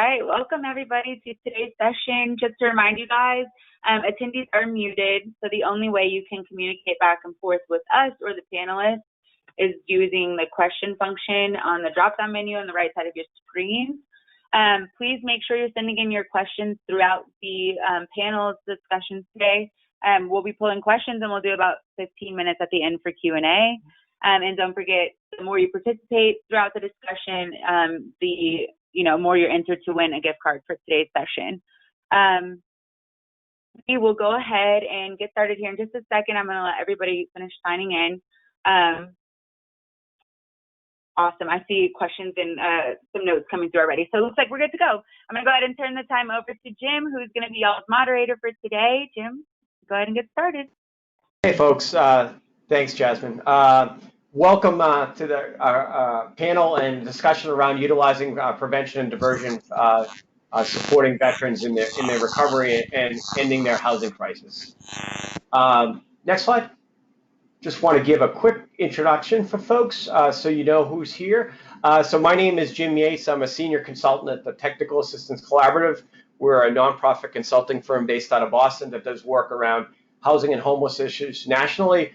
right, welcome everybody to today's session. Just to remind you guys, attendees are muted, so the only way you can communicate back and forth with us or the panelists is using the question function on the drop-down menu on the right side of your screen. Please make sure you're sending in your questions throughout the panel's discussions today. We'll be pulling questions and we'll do about 15 minutes at the end for Q&A. And don't forget, the more you participate throughout the discussion, the more you're entered to win a gift card for today's session. We will go ahead and get started here in just a second. I'm going to let everybody finish signing in. Awesome. I see questions and some notes coming through already. So it looks like we're good to go. I'm going to go ahead and turn the time over to Jim, who's going to be y'all's moderator for today. Jim, go ahead and get started. Hey, folks. Thanks, Jasmine. Welcome to our panel and discussion around utilizing prevention and diversion, supporting veterans in their recovery and ending their housing crisis. Next slide. Just want to give a quick introduction for folks so you know who's here. So my name is Jim Yates. I'm a senior consultant at the Technical Assistance Collaborative. We're a nonprofit consulting firm based out of Boston that does work around housing and homeless issues nationally.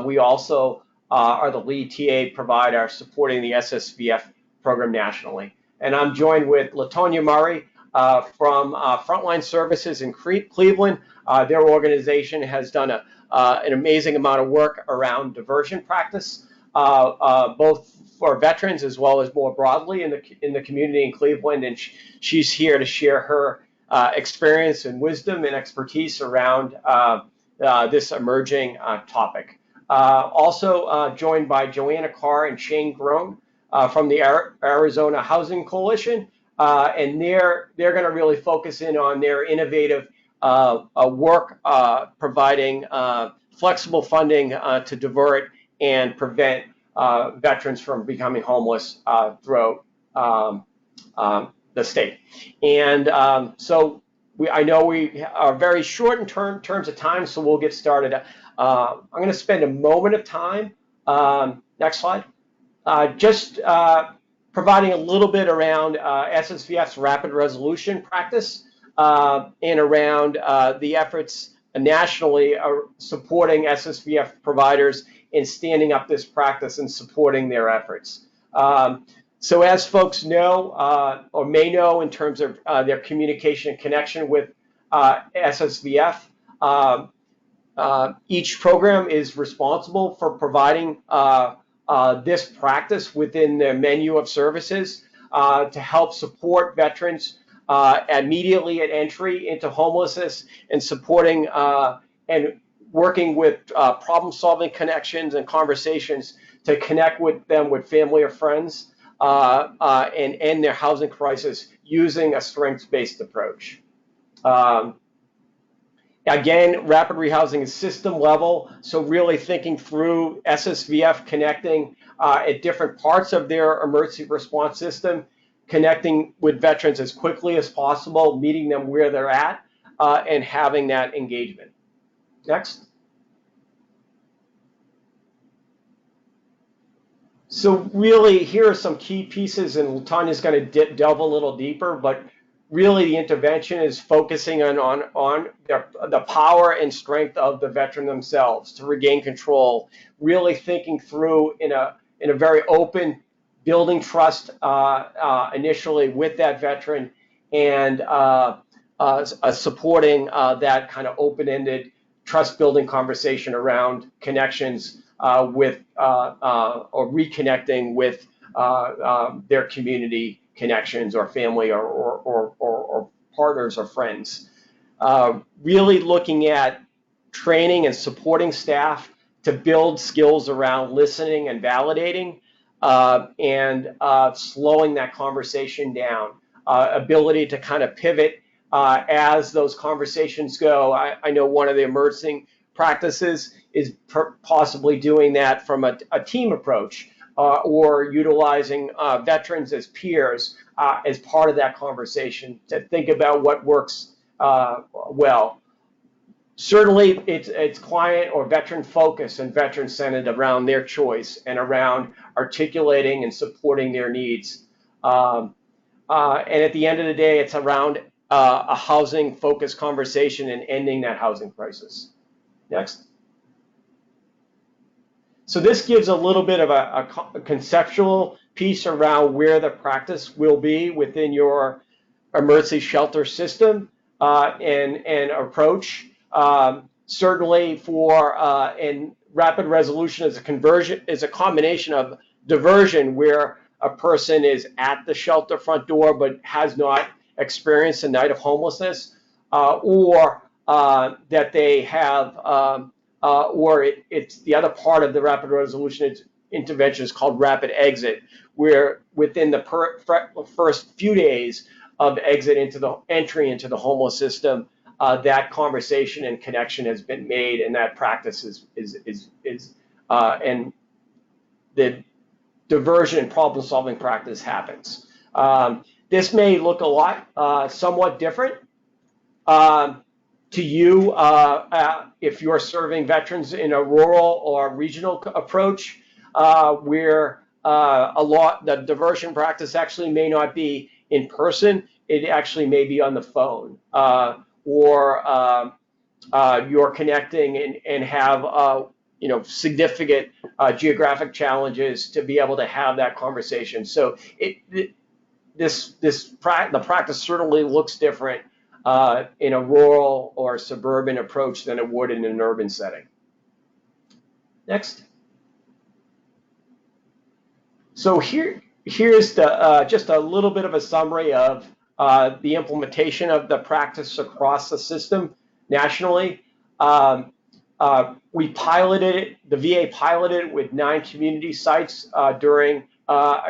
We also are the lead TA provider supporting the SSVF program nationally. And I'm joined with LaTonya Murray from Frontline Services in Cleveland. Their organization has done an amazing amount of work around diversion practice, both for veterans as well as more broadly in the community in Cleveland. And she's here to share her experience and wisdom and expertise around this emerging topic. Also joined by Johanna Shane from the Arizona Housing Coalition, and they're going to really focus in on their innovative work providing flexible funding to divert and prevent veterans from becoming homeless throughout the state. And so I know we are very short in terms of time, so we'll get started. I'm going to spend a moment of time, next slide, just providing a little bit around SSVF's rapid resolution practice and around the efforts nationally supporting SSVF providers in standing up this practice and supporting their efforts. So as folks know or may know in terms of their communication and connection with SSVF, each program is responsible for providing this practice within their menu of services to help support veterans immediately at entry into homelessness and supporting and working with problem-solving connections and conversations to connect with them with family or friends and end their housing crisis using a strengths-based approach. Again, rapid rehousing is system level, so really thinking through SSVF connecting at different parts of their emergency response system, connecting with veterans as quickly as possible, meeting them where they're at, and having that engagement. Next. So really, here are some key pieces, and LaTonya's going to delve a little deeper, but really the intervention is focusing on the power and strength of the veteran themselves to regain control, really thinking through in a very open, building trust initially with that veteran and supporting that kind of open-ended trust-building conversation around connections with or reconnecting with their community connections or family or partners or friends. Really looking at training and supporting staff to build skills around listening and validating and slowing that conversation down. Ability to kind of pivot as those conversations go. I know one of the emerging practices is possibly doing that from a team approach. Or utilizing veterans as peers as part of that conversation to think about what works well. Certainly, it's client or veteran focused and veteran centered around their choice and around articulating and supporting their needs. and at the end of the day, it's around a housing-focused conversation and ending that housing crisis. Next. So this gives a little bit of a conceptual piece around where the practice will be within your emergency shelter system and approach. Certainly for and rapid resolution is a combination of diversion, where a person is at the shelter front door but has not experienced a night of homelessness, or that they have, or it's the other part of the rapid resolution intervention is called rapid exit, where within the first few days of entry into the homeless system, that conversation and connection has been made, and that practice and the diversion and problem-solving practice happens. This may look somewhat different to you if you're serving veterans in a rural or regional approach, where the diversion practice actually may not be in person. It actually may be on the phone, or you're connecting and have significant geographic challenges to be able to have that conversation. So the practice certainly looks different in a rural or suburban approach than it would in an urban setting. Next. So here's just a little bit of a summary of the implementation of the practice across the system nationally. We piloted it, the VA piloted it with 9 community sites during a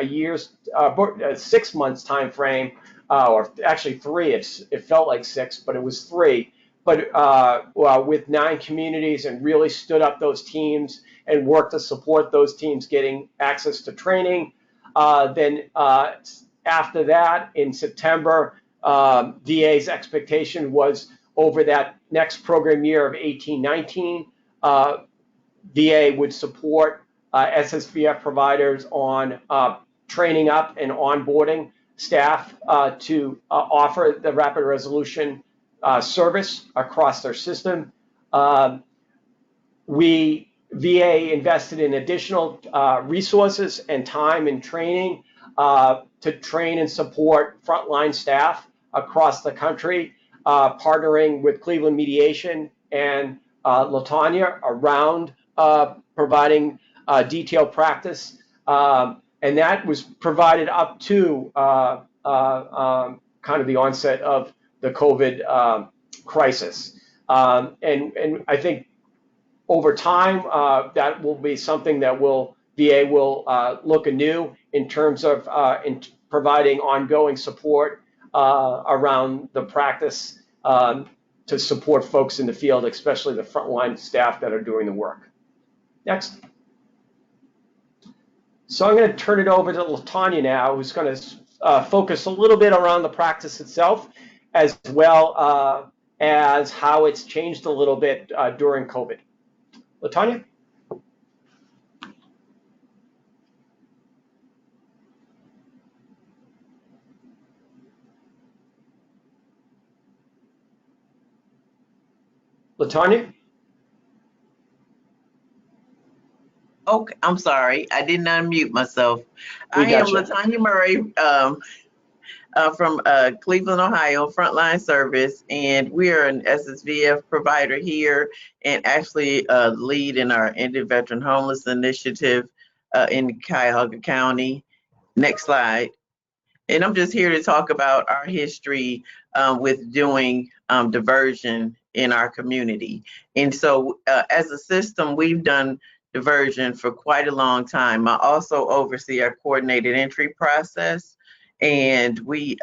6 months time frame, or actually 3. It felt like 6, but it was 3. But with 9 communities, and really stood up those teams and worked to support those teams getting access to training. Then after that, in September, VA's expectation was over that next program year of 18-19, VA would support SSVF providers on training up and onboarding staff to offer the rapid resolution service across their system. VA invested in additional resources and time and training to train and support frontline staff across the country, partnering with Cleveland Mediation and LaTanya around providing detailed practice. And that was provided up to kind of the onset of the COVID crisis. And I think over time, that will be something that VA will look anew in terms of providing ongoing support around the practice to support folks in the field, especially the frontline staff that are doing the work. Next. So I'm going to turn it over to LaTanya now, who's going to focus a little bit around the practice itself, as well as how it's changed a little bit during COVID. LaTanya? LaTanya? Okay, I'm sorry. I did not unmute myself. I am LaTanya Murray from Cleveland, Ohio, Frontline Service, and we are an SSVF provider here, and actually lead in our Ended Veteran Homeless Initiative in Cuyahoga County. Next slide. And I'm just here to talk about our history with doing diversion in our community. And so as a system, we've done diversion for quite a long time. I also oversee our coordinated entry process, and we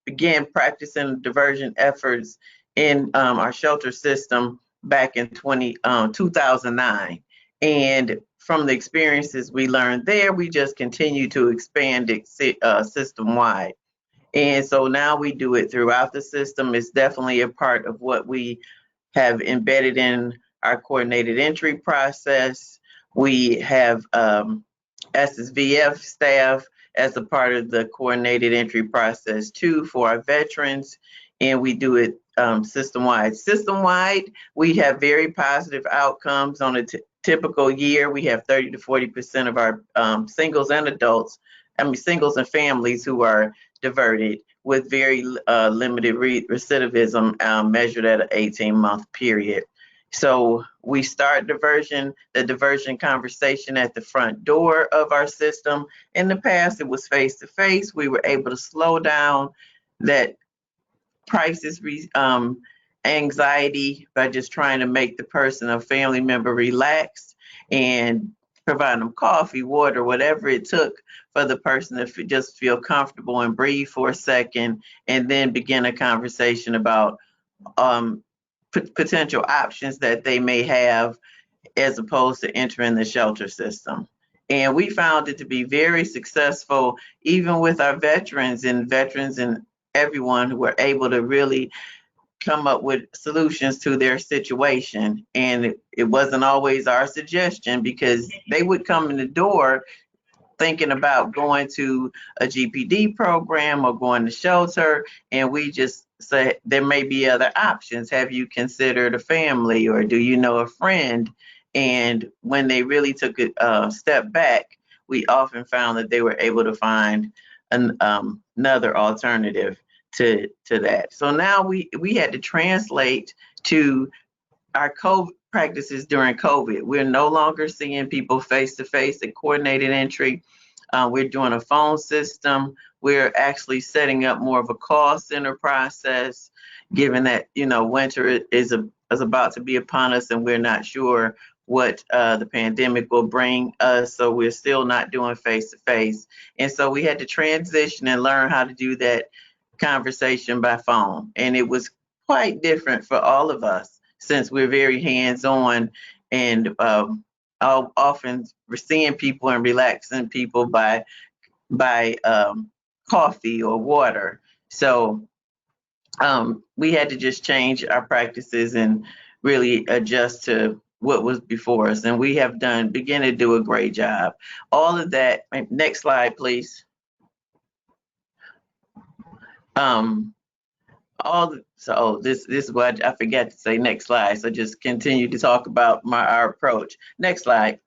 began practicing diversion efforts in our shelter system back in 2009. And from the experiences we learned there, we just continue to expand it system-wide. And so now we do it throughout the system. It's definitely a part of what we have embedded in our coordinated entry process. We have SSVF staff as a part of the coordinated entry process too for our veterans, and we do it system-wide. System-wide, we have very positive outcomes on a typical year. We have 30 to 40% of our singles and adults, singles and families who are diverted with very limited recidivism measured at an 18-month period. So we start the diversion conversation at the front door of our system. In the past, it was face-to-face. We were able to slow down that crisis anxiety by just trying to make the person or family member relaxed and provide them coffee, water, whatever it took for the person to just feel comfortable and breathe for a second, and then begin a conversation about potential options that they may have as opposed to entering the shelter system. And we found it to be very successful, even with our veterans and everyone who were able to really come up with solutions to their situation. And it wasn't always our suggestion, because they would come in the door thinking about going to a GPD program or going to shelter, and we just say there may be other options. Have you considered a family, or do you know a friend? And when they really took a step back, we often found that they were able to find another alternative to that. So now we had to translate to our COVID practices during COVID. We're no longer seeing people face to face at coordinated entry. We're doing a phone system. We're actually setting up more of a call center process, given that winter is about to be upon us, and we're not sure what the pandemic will bring us. So we're still not doing face to face, and so we had to transition and learn how to do that conversation by phone, and it was quite different for all of us, since we're very hands-on and often we're seeing people and relaxing people by coffee or water. So we had to just change our practices and really adjust to what was before us, and we have begun to do a great job. All of that. Next slide, please. This is what I forgot to say. Next slide. So just continue to talk about our approach. Next slide.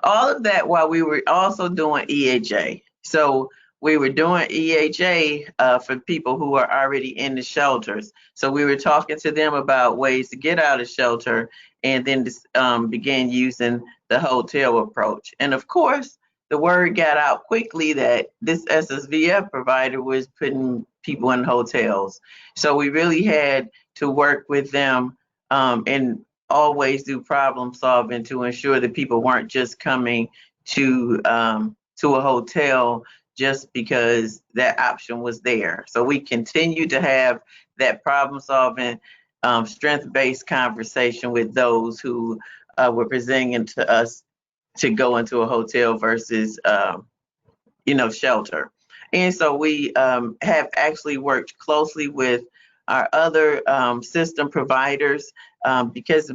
All of that while we were also doing EHA. So we were doing EHA for people who are already in the shelters. So we were talking to them about ways to get out of shelter, and then began using the hotel approach. And of course, the word got out quickly that this SSVF provider was putting people in hotels. So we really had to work with them and always do problem solving to ensure that people weren't just coming to a hotel just because that option was there. So we continue to have that problem solving, strength-based conversation with those who were presenting to us to go into a hotel versus, shelter. And so we have actually worked closely with our other system providers because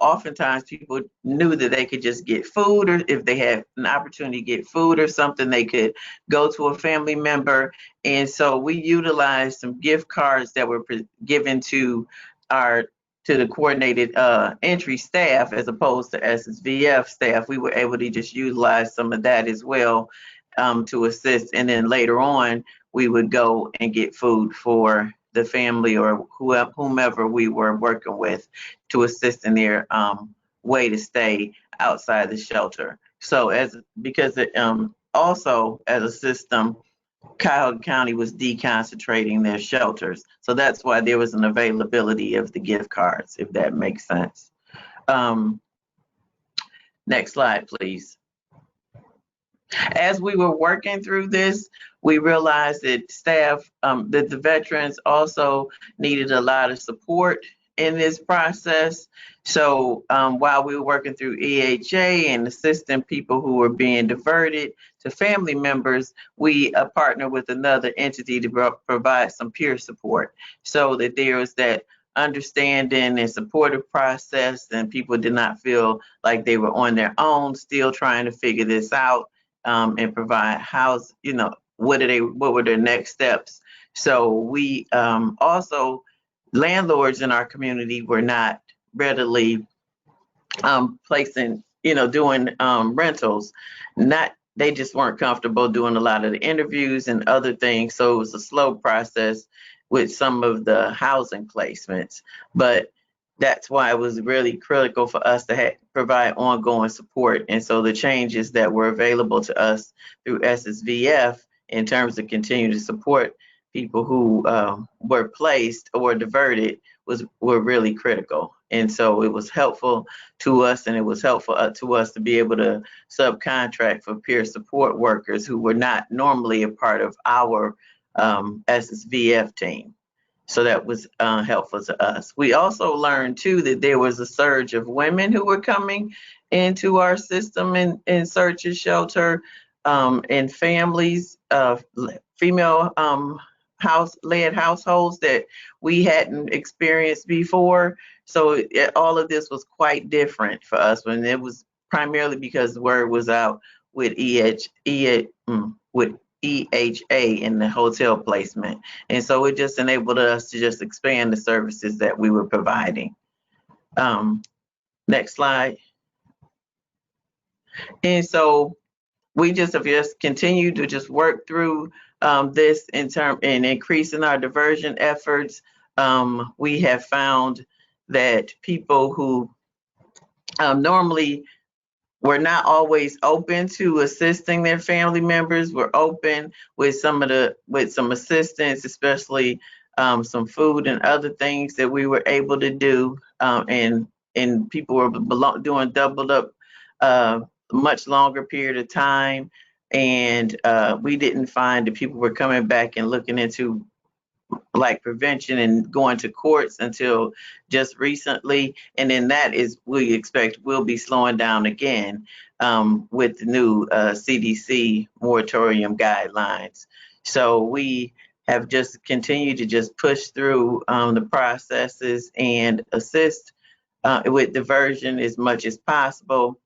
oftentimes people knew that they could just get food, or if they had an opportunity to get food or something, they could go to a family member. And so we utilized some gift cards that were given to the coordinated entry staff as opposed to SSVF staff. We were able to just utilize some of that as well to assist. And then later on, we would go and get food for the family or whomever we were working with to assist in their way to stay outside the shelter. So also as a system, Cuyahoga County was deconcentrating their shelters. So that's why there was an availability of the gift cards, if that makes sense. Next slide, please. As we were working through this, we realized that that the veterans also needed a lot of support in this process. So while we were working through EHA and assisting people who were being diverted to family members, we partnered with another entity to provide some peer support so that there was that understanding and supportive process, and people did not feel like they were on their own, still trying to figure this out. and provide house, what were their next steps. So we also, landlords in our community were not readily placing, doing rentals. They just weren't comfortable doing a lot of the interviews and other things. So it was a slow process with some of the housing placements. But that's why it was really critical for us to provide ongoing support. And so the changes that were available to us through SSVF in terms of continuing to support people who were placed or diverted were really critical. And so it was helpful to us, and it was helpful to us to be able to subcontract for peer support workers who were not normally a part of our SSVF team. So that was helpful to us. We also learned too that there was a surge of women who were coming into our system in search of shelter, and families, female house-led households that we hadn't experienced before. So all of this was quite different for us, when it was primarily because the word was out with EHA in the hotel placement. And so it just enabled us to just expand the services that we were providing. Next slide. And so we just have continued to just work through this in increasing our diversion efforts. We have found that people who normally were not always open to assisting their family members were open with some assistance, especially some food and other things that we were able to do, and people were doing doubled up much longer period of time. And we didn't find that people were coming back and looking into like prevention and going to courts until just recently. And then that is, we expect, will be slowing down again with the new CDC moratorium guidelines. So we have just continued to just push through the processes and assist with diversion as much as possible.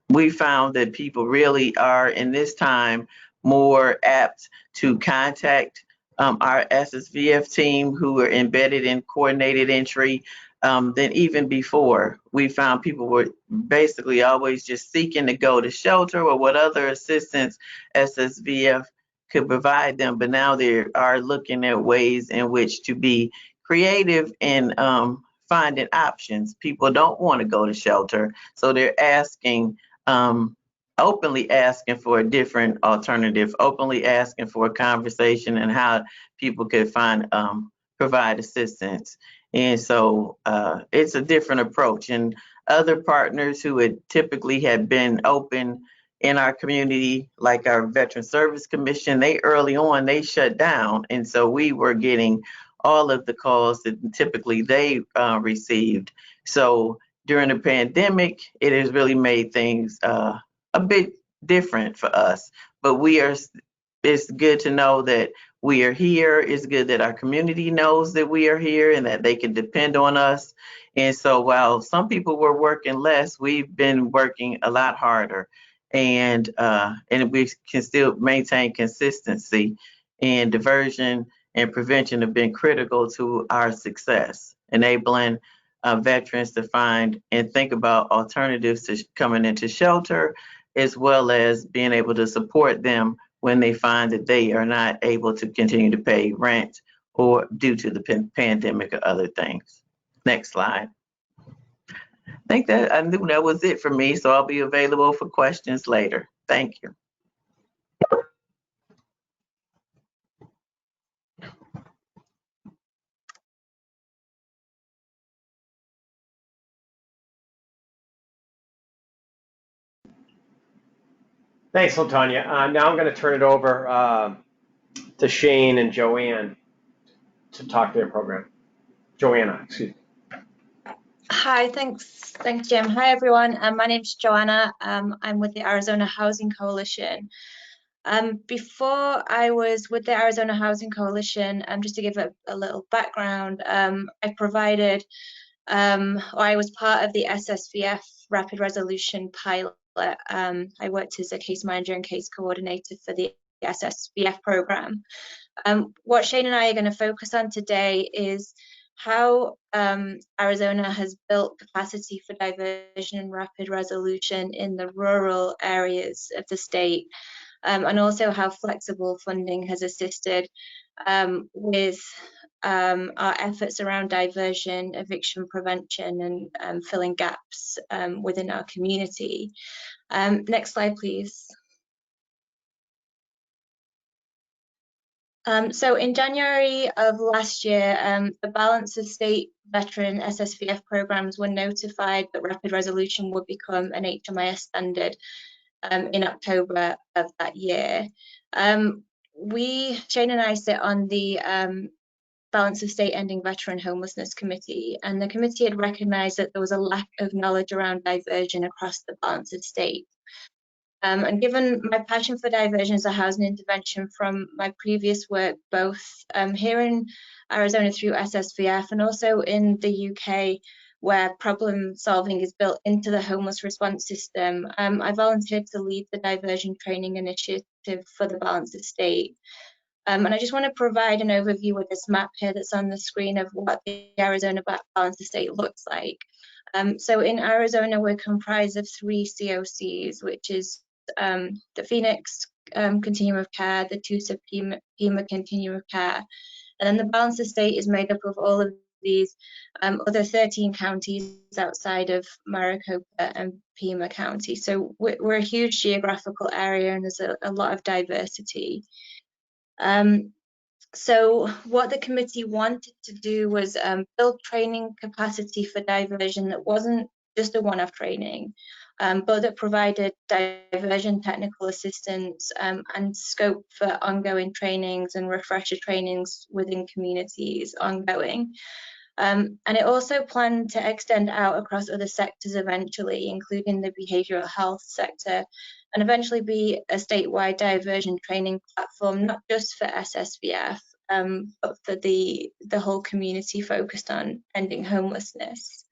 We found that people really are in this time more apt to contact our SSVF team, who are embedded in coordinated entry, than even before. We found people were basically always just seeking to go to shelter or what other assistance SSVF could provide them, but now they are looking at ways in which to be creative in finding options. People don't want to go to shelter, so they're asking, openly asking for a different alternative, openly asking for a conversation and how people could provide assistance. And so it's a different approach. And other partners who typically had been open in our community, like our Veteran Service Commission, they early on, they shut down. And so we were getting all of the calls that typically they received. So during the pandemic, it has really made things a bit different for us, but it's good to know that we are here. It's good that our community knows that we are here and that they can depend on us. And so while some people were working less, we've been working a lot harder, and we can still maintain consistency. And diversion and prevention have been critical to our success, enabling veterans to find and think about alternatives to coming into shelter, as well as being able to support them when they find that they are not able to continue to pay rent or due to the pandemic or other things. Next slide. I knew that was it for me, so I'll be available for questions later. Thank you. Thanks, LaTanya. Now I'm going to turn it over to Shane and Joanne to talk their program. Joanna, excuse me. Hi, thanks, Jim. Hi, everyone. My name's Johanna. I'm with the Arizona Housing Coalition. Before I was with the Arizona Housing Coalition, just to give a little background, I provided, or I was part of the SSVF Rapid Resolution Pilot I worked as a case manager and case coordinator for the SSVF program. What Shane and I are going to focus on today is how Arizona has built capacity for diversion and rapid resolution in the rural areas of the state, and also how flexible funding has assisted with our efforts around diversion, eviction prevention, and filling gaps within our community. Next slide, please. So in January of last year, the balance of state veteran SSVF programs were notified that rapid resolution would become an HMIS standard in October of that year. Shane and I sit on the Balance of State Ending Veteran Homelessness Committee, and the committee had recognized that there was a lack of knowledge around diversion across the balance of state. And given my passion for diversion as a housing intervention from my previous work, both here in Arizona through SSVF and also in the UK, where problem solving is built into the homeless response system, I volunteered to lead the diversion training initiative for the balance of state. And I just want to provide an overview with this map here that's on the screen of what the Arizona balance of state looks like. So in Arizona, we're comprised of 3 COCs, which is the Phoenix Continuum of Care, the Tusa Pima Continuum of Care, and then the balance of state is made up of all of these other 13 counties outside of Maricopa and Pima County. So we're a huge geographical area, and there's a lot of diversity. So what the committee wanted to do was build training capacity for diversion that wasn't just a one-off training, but that provided diversion technical assistance and scope for ongoing trainings and refresher trainings within communities ongoing. And it also planned to extend out across other sectors eventually, including the behavioral health sector, and eventually be a statewide diversion training platform, not just for SSVF, but for the whole community focused on ending homelessness.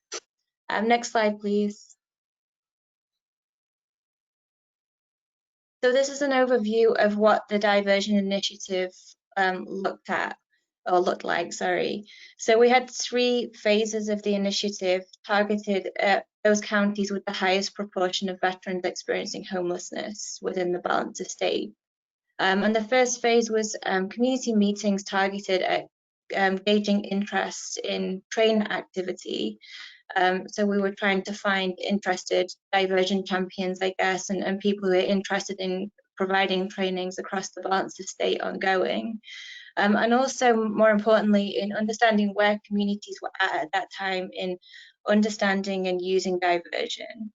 Next slide, please. So this is an overview of what the diversion initiative looked like. So we had 3 phases of the initiative targeted at those counties with the highest proportion of veterans experiencing homelessness within the balance of state. And the first phase was community meetings targeted at gauging interest in train activity. So we were trying to find interested diversion champions, I guess, and people who are interested in providing trainings across the balance of state ongoing. And also, more importantly, in understanding where communities were at that time in understanding and using diversion.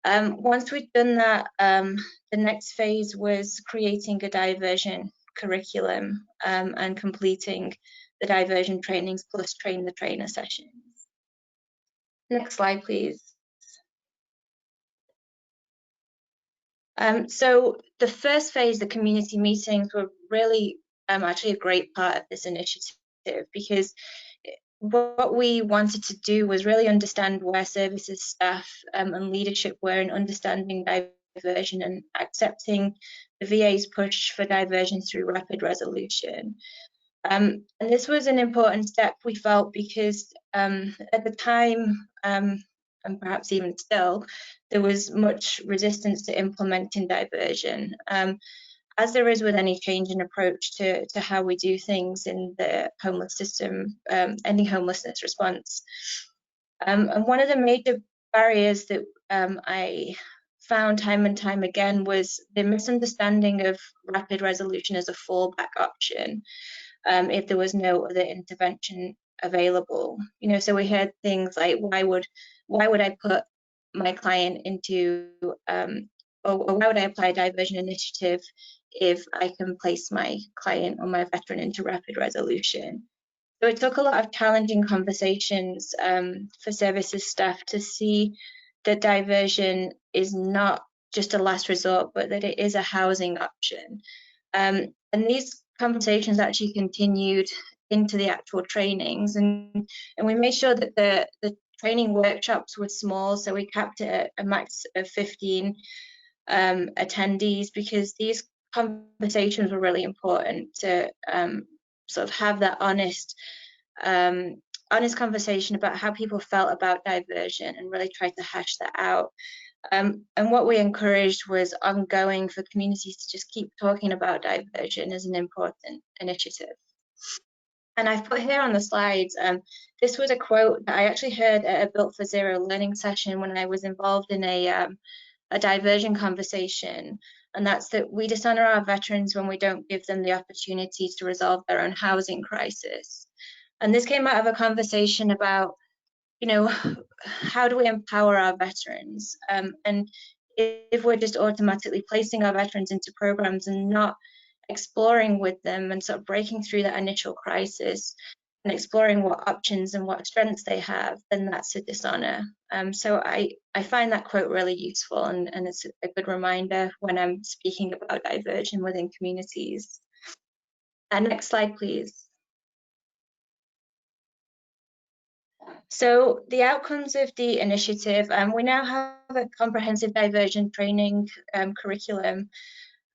Once we'd done that, the next phase was creating a diversion curriculum and completing the diversion trainings plus train the trainer sessions. Next slide, please. So the first phase, the community meetings, were really actually a great part of this initiative, because what we wanted to do was really understand where services staff and leadership were in understanding diversion and accepting the VA's push for diversion through rapid resolution. And this was an important step, we felt, because at the time, and perhaps even still, there was much resistance to implementing diversion, as there is with any change in approach to how we do things in the homeless system, ending homelessness response. And one of the major barriers that I found time and time again was the misunderstanding of rapid resolution as a fallback option if there was no other intervention available. You know, so we heard things like, why would I put my client into, or why would I apply a diversion initiative if I can place my client or my veteran into rapid resolution? So it took a lot of challenging conversations for services staff to see that diversion is not just a last resort, but that it is a housing option. And these conversations actually continued into the actual trainings, and we made sure that the training workshops were small, so we capped it at a max of 15 attendees, because these conversations were really important to sort of have that honest conversation about how people felt about diversion and really try to hash that out. And what we encouraged was ongoing for communities to just keep talking about diversion as an important initiative. And I've put here on the slides, this was a quote that I actually heard at a Built for Zero learning session when I was involved in a diversion conversation. And that's that we dishonor our veterans when we don't give them the opportunities to resolve their own housing crisis. And this came out of a conversation about, you know, how do we empower our veterans? And if we're just automatically placing our veterans into programs and not exploring with them and sort of breaking through that initial crisis and exploring what options and what strengths they have, then that's a dishonor. So I find that quote really useful, and it's a good reminder when I'm speaking about diversion within communities. Next slide, please. So the outcomes of the initiative, we now have a comprehensive diversion training curriculum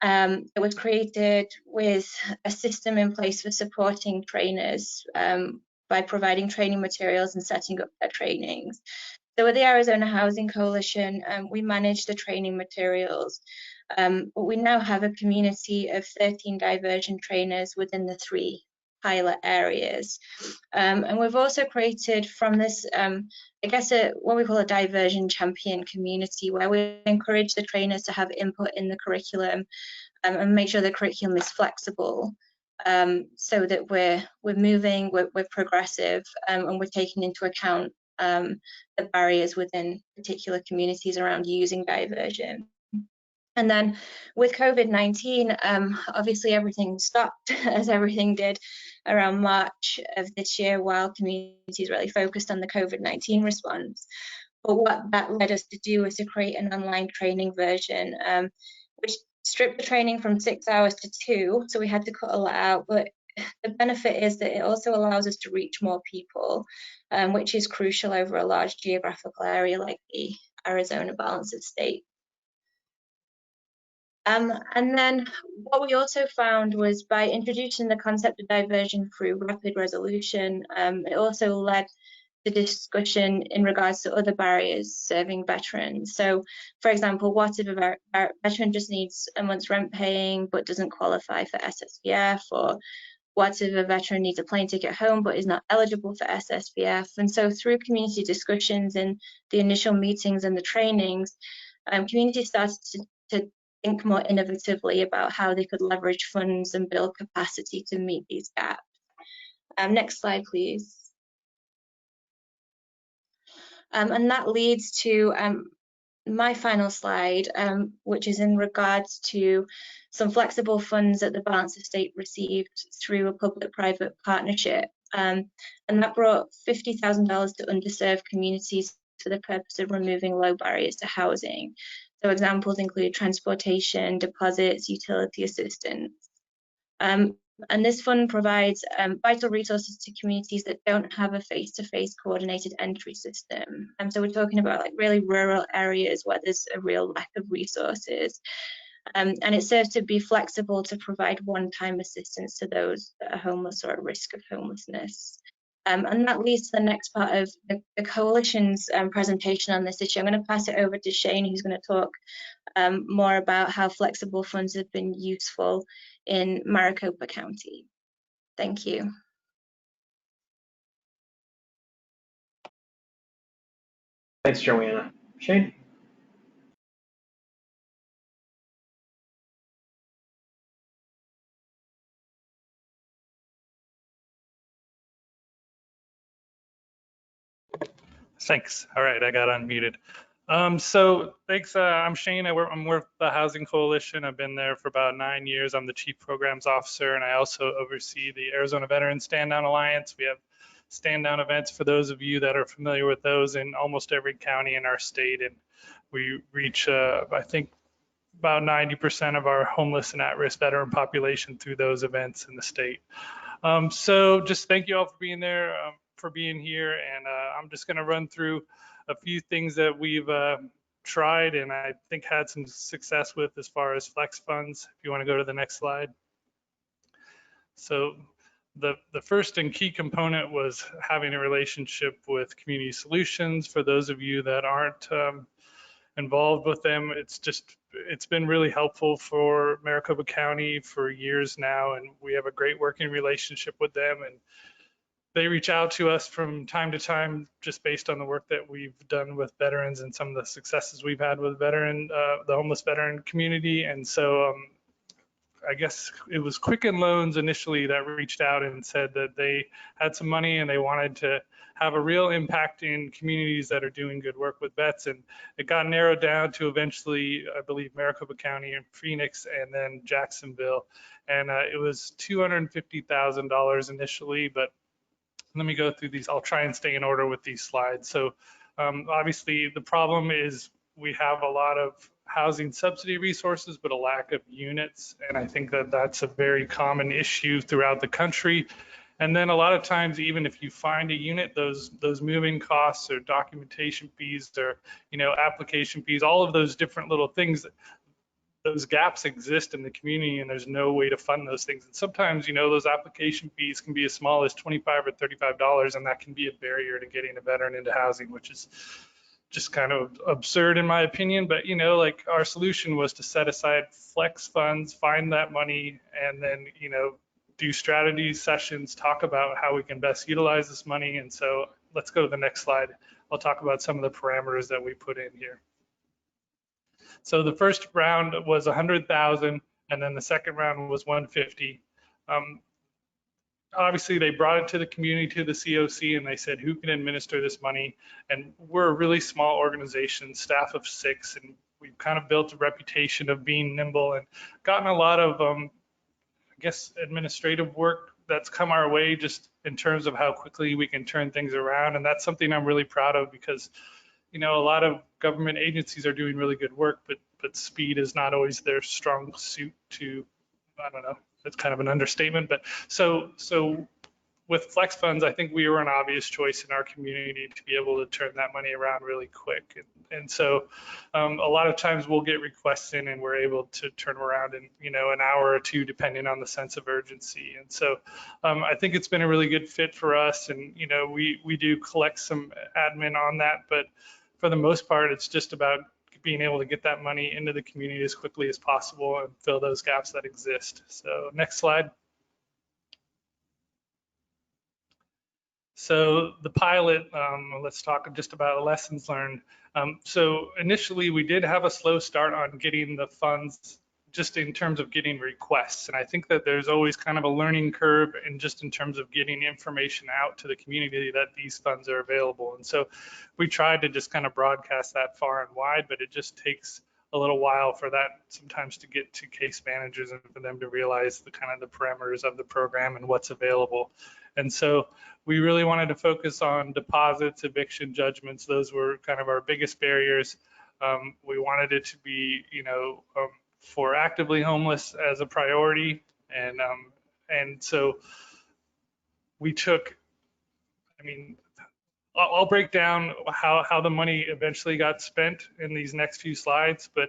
that was created with a system in place for supporting trainers by providing training materials and setting up their trainings. So with the Arizona Housing Coalition, we manage the training materials, but we now have a community of 13 diversion trainers within the 3 pilot areas. And we've also created from this, I guess, what we call a diversion champion community, where we encourage the trainers to have input in the curriculum and make sure the curriculum is flexible, so that we're moving, we're progressive, and we're taking into account the barriers within particular communities around using diversion. And then with COVID-19, obviously everything stopped, as everything did around March of this year, while communities really focused on the COVID-19 response. But what that led us to do was to create an online training version, which stripped the training from 6 hours to 2, so we had to cut a lot out. But the benefit is that it also allows us to reach more people, which is crucial over a large geographical area like the Arizona balance of state. And then what we also found was, by introducing the concept of diversion through rapid resolution, it also led the discussion in regards to other barriers serving veterans. So, for example, what if a veteran just needs a month's rent paying but doesn't qualify for SSVF? Or what if a veteran needs a plane ticket home but is not eligible for SSVF? And so through community discussions and the initial meetings and the trainings, communities started to think more innovatively about how they could leverage funds and build capacity to meet these gaps. Next slide, please. And that leads to my final slide, which is in regards to some flexible funds that the balance of state received through a public-private partnership. And that brought $50,000 to underserved communities for the purpose of removing low barriers to housing. So examples include transportation, deposits, utility assistance. And this fund provides vital resources to communities that don't have a face-to-face coordinated entry system. So we're talking about like really rural areas where there's a real lack of resources. And it serves to be flexible to provide one-time assistance to those that are homeless or at risk of homelessness. And that leads to the next part of the coalition's presentation on this issue. I'm going to pass it over to Shane, who's going to talk more about how flexible funds have been useful in Maricopa County. Thank you. Thanks, Johanna. Shane? Thanks. All right, I got unmuted. So thanks. I'm Shane. I'm with the Housing Coalition. I've been there for about 9 years. I'm the Chief Programs Officer, and I also oversee the Arizona Veterans Stand Down Alliance. We have stand down events for those of you that are familiar with those in almost every county in our state, and we reach, I think, about 90% of our homeless and at-risk veteran population through those events in the state. So just thank you all for being there. for being here, and I'm just going to run through a few things that we've tried and I think had some success with as far as flex funds. If you want to go to the next slide. So the first and key component was having a relationship with Community Solutions. For those of you that aren't involved with them, it's been really helpful for Maricopa County for years now, and we have a great working relationship with them, and they reach out to us from time to time just based on the work that we've done with veterans and some of the successes we've had with the homeless veteran community. And so I guess it was Quicken Loans initially that reached out and said that they had some money and they wanted to have a real impact in communities that are doing good work with vets. And it got narrowed down to eventually, I believe, Maricopa County and Phoenix and then Jacksonville. And it was $250,000 initially, but let me go through these. I'll try and stay in order with these slides. So obviously the problem is we have a lot of housing subsidy resources, but a lack of units. And I think that that's a very common issue throughout the country. And then a lot of times, even if you find a unit, those moving costs or documentation fees or, application fees, all of those different little things, those gaps exist in the community and there's no way to fund those things. And sometimes, those application fees can be as small as $25 or $35, and that can be a barrier to getting a veteran into housing, which is just kind of absurd in my opinion. But, like our solution was to set aside flex funds, find that money, and then, do strategy sessions, talk about how we can best utilize this money. And so let's go to the next slide. I'll talk about some of the parameters that we put in here. So the first round was 100,000, and then the second round was 150. Obviously, they brought it to the community, to the COC, and they said, who can administer this money? And we're a really small organization, staff of 6, and we've kind of built a reputation of being nimble and gotten a lot of, I guess, administrative work that's come our way just in terms of how quickly we can turn things around. And that's something I'm really proud of because, a lot of government agencies are doing really good work, but speed is not always their strong suit to, I don't know, that's kind of an understatement. But so with flex funds, I think we were an obvious choice in our community to be able to turn that money around really quick. And so a lot of times we'll get requests in and we're able to turn around in, an hour or two, depending on the sense of urgency. And so I think it's been a really good fit for us. And, we do collect some admin on that, but for the most part, it's just about being able to get that money into the community as quickly as possible and fill those gaps that exist. So next slide. So the pilot, let's talk just about lessons learned. So initially we did have a slow start on getting the funds just in terms of getting requests. And I think that there's always kind of a learning curve and just in terms of getting information out to the community that these funds are available. And so we tried to just kind of broadcast that far and wide, but it just takes a little while for that sometimes to get to case managers and for them to realize the kind of the parameters of the program and what's available. And so we really wanted to focus on deposits, eviction judgments. Those were kind of our biggest barriers. We wanted it to be, for actively homeless as a priority. And so we took, I'll break down how the money eventually got spent in these next few slides, but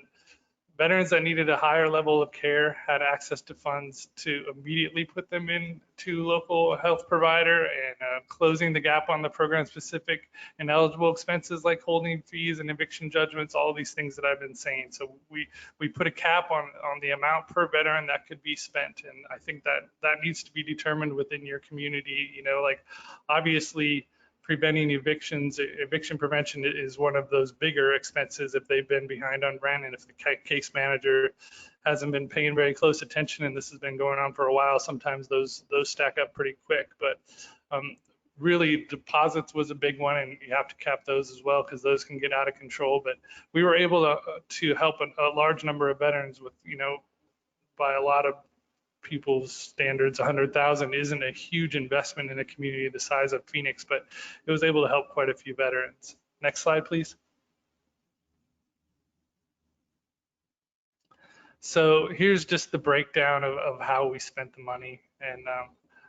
veterans that needed a higher level of care had access to funds to immediately put them into local health provider and closing the gap on the program specific and eligible expenses like holding fees and eviction judgments, all of these things that I've been saying. So we put a cap on the amount per veteran that could be spent. And I think that needs to be determined within your community. Obviously, preventing eviction prevention is one of those bigger expenses if they've been behind on rent and if the case manager hasn't been paying very close attention and this has been going on for a while, sometimes those stack up pretty quick. But really deposits was a big one, and you have to cap those as well because those can get out of control. But we were able to help a large number of veterans with, by a lot of people's standards, 100,000 isn't a huge investment in a community the size of Phoenix, but it was able to help quite a few veterans. Next slide, please. So here's just the breakdown of how we spent the money. And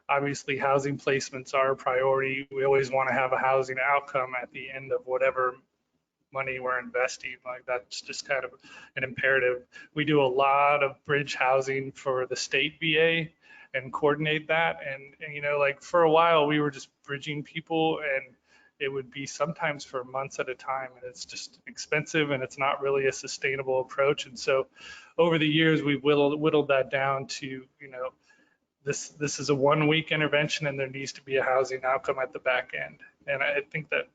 obviously housing placements are a priority. We always want to have a housing outcome at the end of whatever money we're investing. Like that's just kind of an imperative. We do a lot of bridge housing for the state VA and coordinate that. And you know, like for a while we were just bridging people, and it would be sometimes for months at a time, and it's just expensive and it's not really a sustainable approach. And so over the years we've whittled that down to, you know, this is a 1 week intervention and there needs to be a housing outcome at the back end. And I think that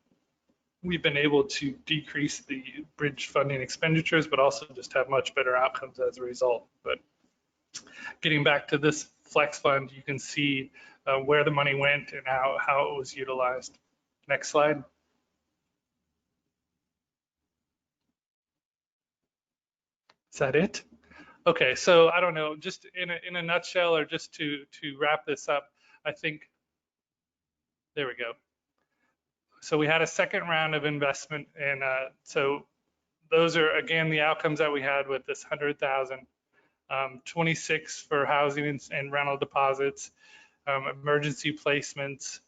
we've been able to decrease the bridge funding expenditures, but also just have much better outcomes as a result. But getting back to this flex fund, you can see where the money went and how it was utilized. Next slide. Is that it? Okay, so I don't know, just in a nutshell, or just to wrap this up, I think, there we go. So we had a second round of investment, and so those are again the outcomes that we had with this 100,000, 26 for housing and rental deposits, emergency placements,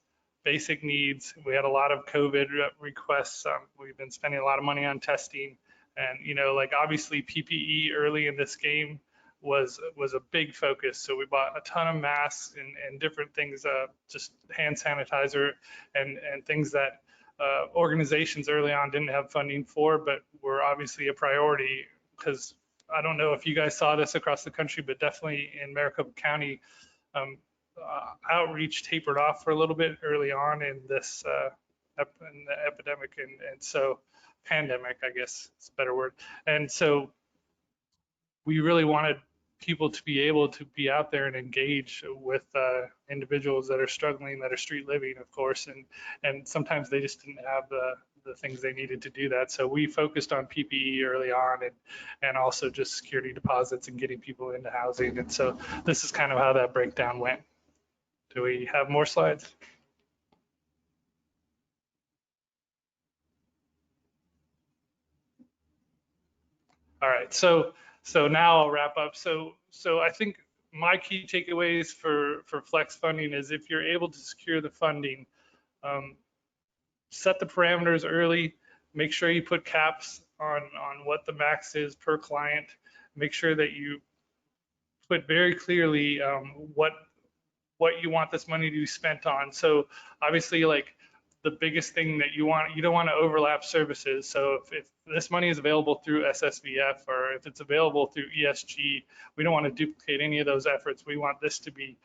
basic needs. We had a lot of COVID requests. We've been spending a lot of money on testing, and you know, like obviously PPE early in this game was a big focus. So we bought a ton of masks and different things, just hand sanitizer and things that organizations early on didn't have funding for, but were obviously a priority, because I don't know if you guys saw this across the country, but definitely in Maricopa County, outreach tapered off for a little bit early on in this in the epidemic, and so pandemic, I guess is a better word. And so we really wanted people to be able to be out there and engage with individuals that are struggling, that are street living, of course, and sometimes they just didn't have the things they needed to do that. So we focused on PPE early on, and also just security deposits and getting people into housing. And so this is kind of how that breakdown went. Do we have more slides? All right, so now I'll wrap up. So I think my key takeaways for flex funding is, if you're able to secure the funding, set the parameters early, make sure you put caps on what the max is per client, make sure that you put very clearly what you want this money to be spent on. So obviously, like, the biggest thing that you don't want to overlap services. So if this money is available through SSVF, or if it's available through ESG, we don't want to duplicate any of those efforts. We want this to be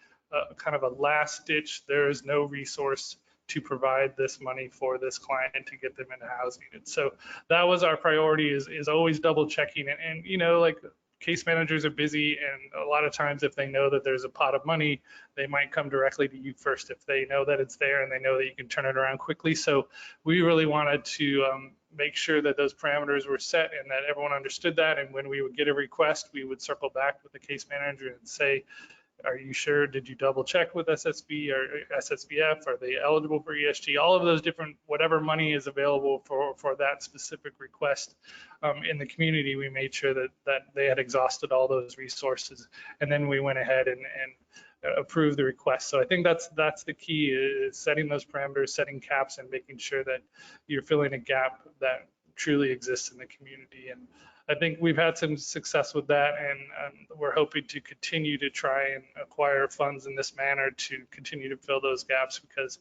kind of a last ditch. There is no resource to provide this money for this client to get them into housing. And so that was our priority, is always double checking. And you know, like, case managers are busy, and a lot of times if they know that there's a pot of money, they might come directly to you first if they know that it's there and they know that you can turn it around quickly. So we really wanted to make sure that those parameters were set and that everyone understood that. And when we would get a request, we would circle back with the case manager and say, are you sure? Did you double check with SSB or SSVF? Are they eligible for ESG? All of those different, whatever money is available for that specific request in the community, we made sure that they had exhausted all those resources. And then we went ahead and approved the request. So I think that's the key, is setting those parameters, setting caps, and making sure that you're filling a gap that truly exists in the community. And I think we've had some success with that, and we're hoping to continue to try and acquire funds in this manner to continue to fill those gaps, because,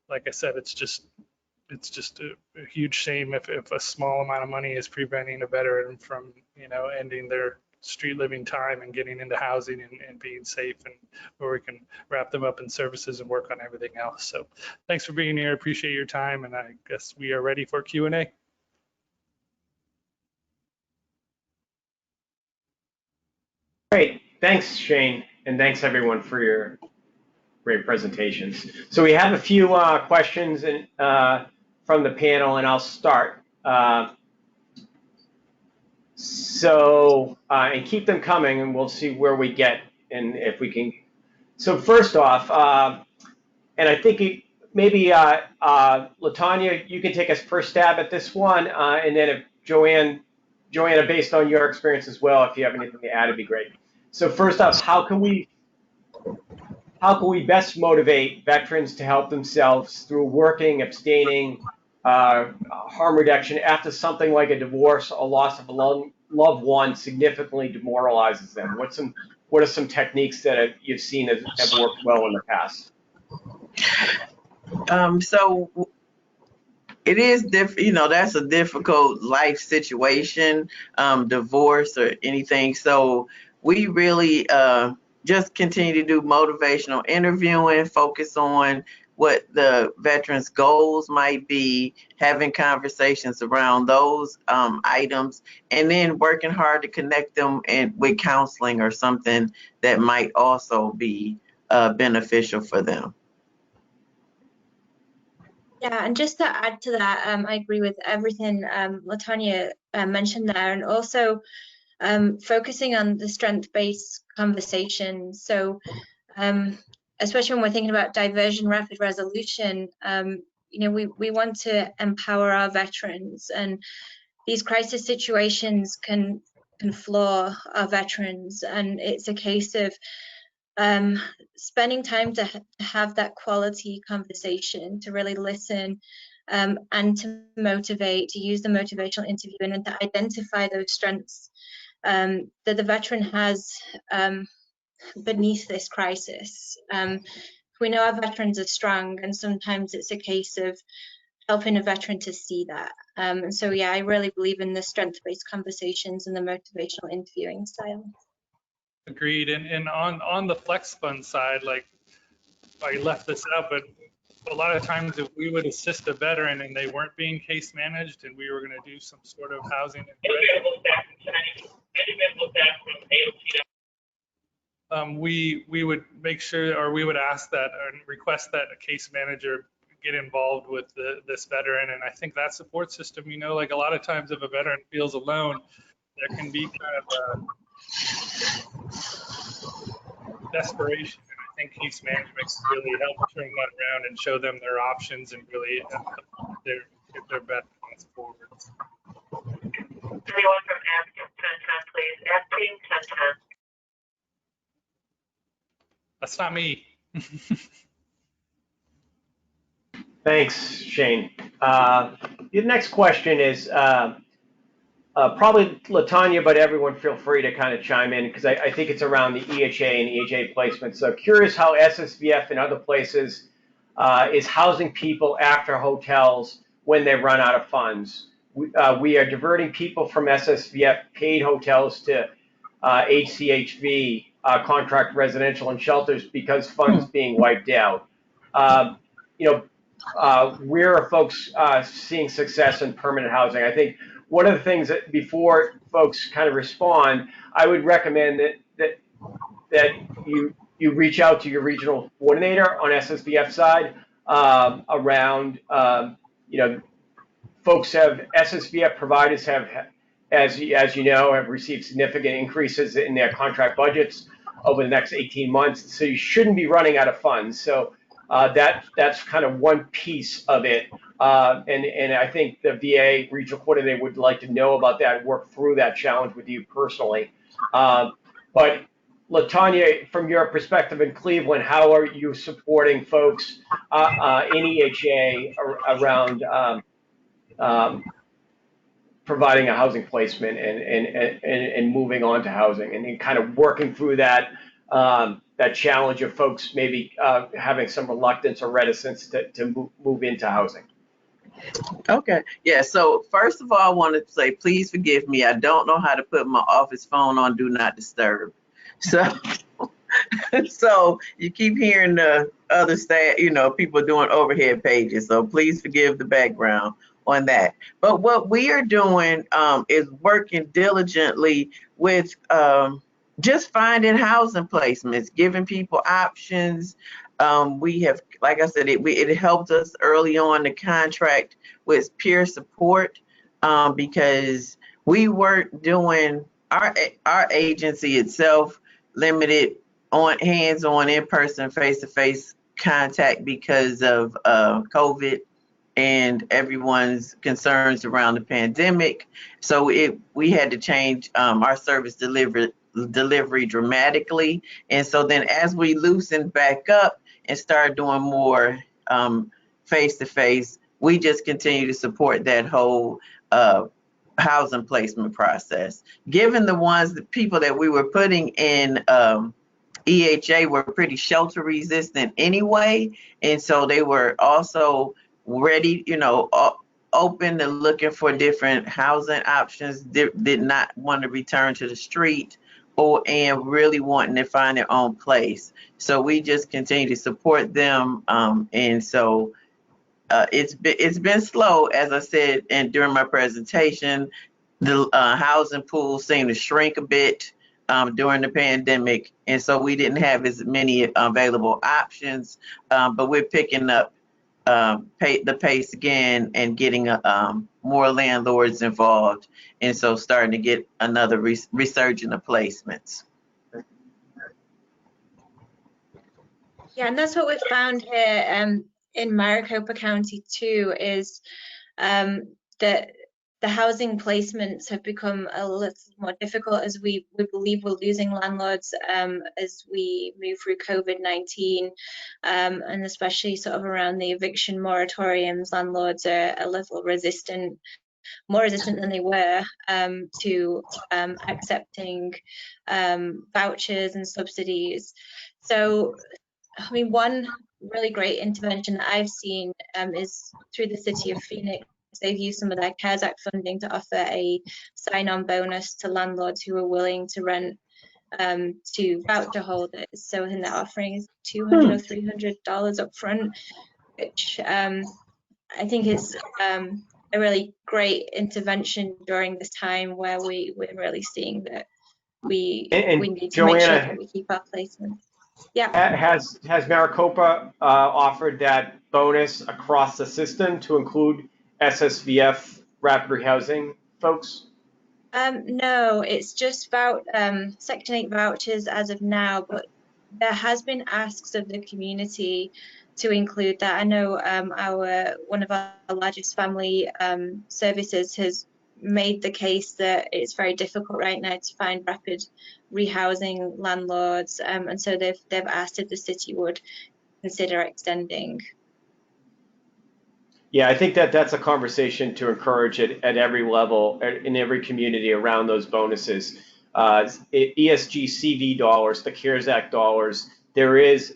like I said, it's just a huge shame if a small amount of money is preventing a veteran from, you know, ending their street living time and getting into housing and being safe, and where we can wrap them up in services and work on everything else. So thanks for being here. Appreciate your time, and I guess we are ready for Q&A. Great, thanks Shane, and thanks everyone for your great presentations. So we have a few questions from the panel, and I'll start. And keep them coming, and we'll see where we get, and if we can. So first off, and I think maybe LaTanya, you can take us first stab at this one, and then if Johanna, based on your experience as well, if you have anything to add, it'd be great. So first off, how can we how can we best motivate veterans to help themselves through working, abstaining, harm reduction after something like a divorce or loss of a loved one significantly demoralizes them? What are some techniques that you've seen that have worked well in the past? So it is that's a difficult life situation, divorce or anything. So we really just continue to do motivational interviewing, focus on what the veterans' goals might be, having conversations around those items, and then working hard to connect them with counseling or something that might also be beneficial for them. Yeah, and just to add to that, I agree with everything LaTonya mentioned there, and also focusing on the strength-based conversation. So especially when we're thinking about diversion, rapid resolution, we want to empower our veterans, and these crisis situations can floor our veterans, and it's a case of spending time to have that quality conversation, to really listen, and to motivate, to use the motivational interviewing and to identify those strengths that the veteran has beneath this crisis. We know our veterans are strong, and sometimes it's a case of helping a veteran to see that. And so, yeah, I really believe in the strength-based conversations and the motivational interviewing style. Agreed. And on the flex fund side, like I left this out, but a lot of times if we would assist a veteran and they weren't being case managed and we were going to do some sort of housing we would make sure, or we would ask that and request that a case manager get involved with this veteran. And I think that support system, like a lot of times if a veteran feels alone, there can be kind of a desperation. And I think case management can really help turn that around and show them their options and really get their veterans forward. Anyone from Ask 1010, please. Asking 1010. That's not me. Thanks, Shane. The next question is probably LaTonya, but everyone feel free to kind of chime in because I think it's around the EHA and EHA placement. So curious how SSVF and other places is housing people after hotels when they run out of funds. We are diverting people from SSVF paid hotels to HCHV, contract residential and shelters because funds being wiped out. Where are folks seeing success in permanent housing? I think one of the things that before folks kind of respond, I would recommend that you reach out to your regional coordinator on SSVF side around folks have SSVF providers have, as you know, have received significant increases in their contract budgets over the next 18 months. So you shouldn't be running out of funds. So that's kind of one piece of it. And I think the VA regional coordinator would like to know about that and work through that challenge with you personally. But LaTonya, from your perspective in Cleveland, how are you supporting folks in EHA around providing a housing placement and moving on to housing and kind of working through that that challenge of folks maybe having some reluctance or reticence to move into housing? Okay. Yeah. So first of all, I want to say, please forgive me. I don't know how to put my office phone on Do Not Disturb. So you keep hearing the other staff, people doing overhead pages. So please forgive the background on that. But what we are doing is working diligently with just finding housing placements, giving people options. We have, like I said, it helped us early on to contract with peer support because we weren't doing our agency itself limited on hands-on, in-person, face-to-face contact because of COVID and everyone's concerns around the pandemic. So we had to change our service delivery delivery dramatically. And so then as we loosened back up and started doing more face-to-face, we just continue to support that whole housing placement process. Given the people that we were putting in EHA were pretty shelter resistant anyway, and so they were also ready, open to looking for different housing options, did not want to return to the street and really wanting to find their own place. So we just continue to support them, and so it's been slow, as I said, and during my presentation, the housing pool seemed to shrink a bit during the pandemic, and so we didn't have as many available options. But we're picking up the pace again and getting more landlords involved, and so starting to get another resurgence of placements. Yeah, and that's what we've found here in Maricopa County too, is that the housing placements have become a little more difficult as we believe we're losing landlords as we move through COVID-19, and especially sort of around the eviction moratoriums, landlords are a little more resistant than they were to accepting vouchers and subsidies. So, I mean, one really great intervention that I've seen is through the City of Phoenix. They've used some of their CARES Act funding to offer a sign-on bonus to landlords who are willing to rent to voucher holders. So I think that offering is $200 or $300 up front, which I think is a really great intervention during this time where we're really seeing that we need to Joanna, make sure that we keep our placements. Yeah. Has Maricopa offered that bonus across the system to include SSVF rapid rehousing folks? No, it's just about Section 8 vouchers as of now, but there has been asks of the community to include that. I know one of our largest family services has made the case that it's very difficult right now to find rapid rehousing landlords, and so they've asked if the city would consider extending. Yeah, I think that's a conversation to encourage at every level, in every community around those bonuses. ESG CV dollars, the CARES Act dollars, there is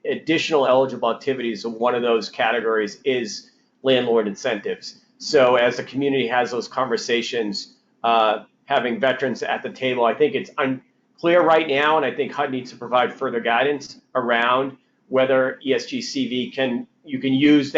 additional eligible activities. So one of those categories is landlord incentives. So as the community has those conversations, having veterans at the table, I think it's unclear right now, and I think HUD needs to provide further guidance around whether ESG CV you can use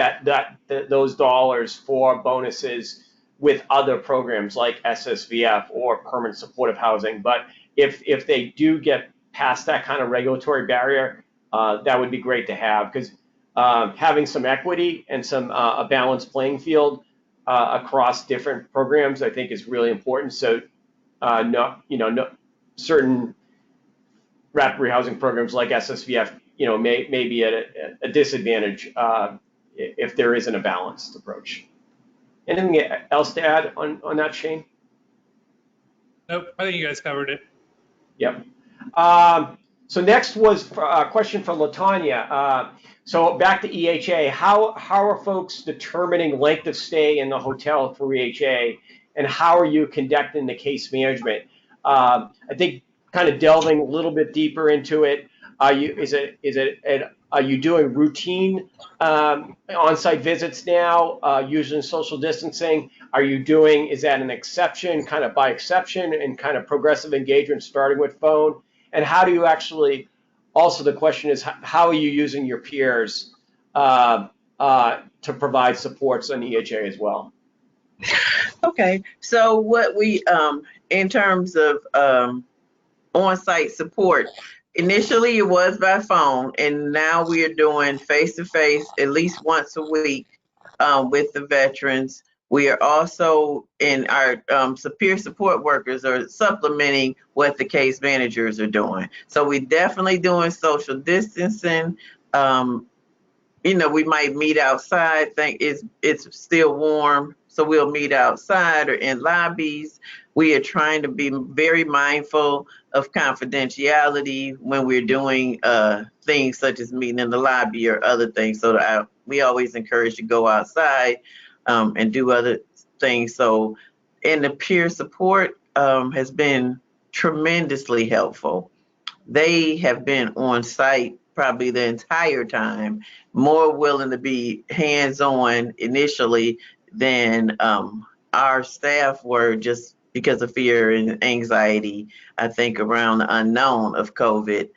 those dollars for bonuses with other programs like SSVF or permanent supportive housing. But if they do get past that kind of regulatory barrier, that would be great to have, because having some equity and a balanced playing field across different programs, I think, is really important. So certain rapid rehousing programs like SSVF, may be at a disadvantage if there isn't a balanced approach. Anything else to add on that, Shane? Nope, I think you guys covered it. Yep. So next was a question from LaTanya. So back to EHA, how are folks determining length of stay in the hotel for EHA, and how are you conducting the case management? I think kind of delving a little bit deeper into it, are you doing routine on-site visits now using social distancing? Is that an exception, kind of by exception, and kind of progressive engagement starting with phone? And how do you actually, also the question is, how are you using your peers to provide supports on EHA as well? Okay, so what we, in terms of on-site support, initially it was by phone, and now we are doing face-to-face at least once a week with the veterans. We are also in our peer support workers are supplementing what the case managers are doing. So we're definitely doing social distancing. We might meet outside. Think it's still warm, So we'll meet outside or in lobbies. We are trying to be very mindful of confidentiality when we're doing things such as meeting in the lobby or other things. So that we always encourage you to go outside and do other things. So, and the peer support has been tremendously helpful. They have been on site probably the entire time, more willing to be hands-on initially than our staff were, just because of fear and anxiety, I think, around the unknown of COVID.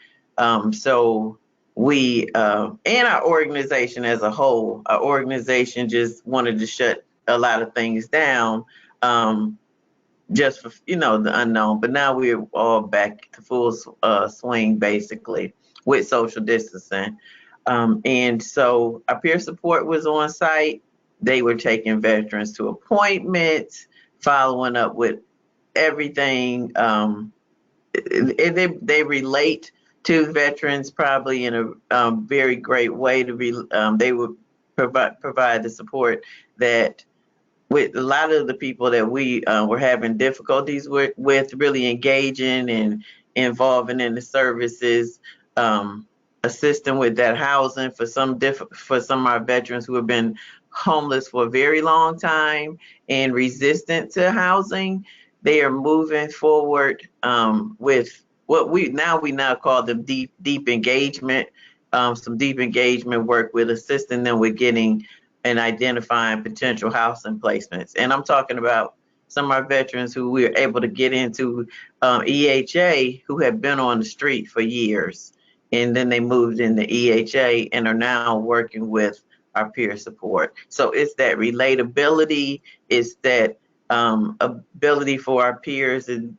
So we, and our organization as a whole, our organization just wanted to shut a lot of things down. Just for, you know, the unknown, but now we're all back to full swing basically with social distancing. And so our peer support was on site. They were taking veterans to appointments, following up with everything. They relate to veterans probably in a very great way. They would provide the support that, with a lot of the people that we were having difficulties with really engaging and involving in the services, assisting with that housing for some of our veterans who have been homeless for a very long time and resistant to housing. They are moving forward with what we now call them deep engagement, some deep engagement work with assisting them with getting and identifying potential housing placements. And I'm talking about some of our veterans who we are able to get into EHA, who have been on the street for years. And then they moved into EHA and are now working with our peer support. So it's that relatability, it's that ability for our peers to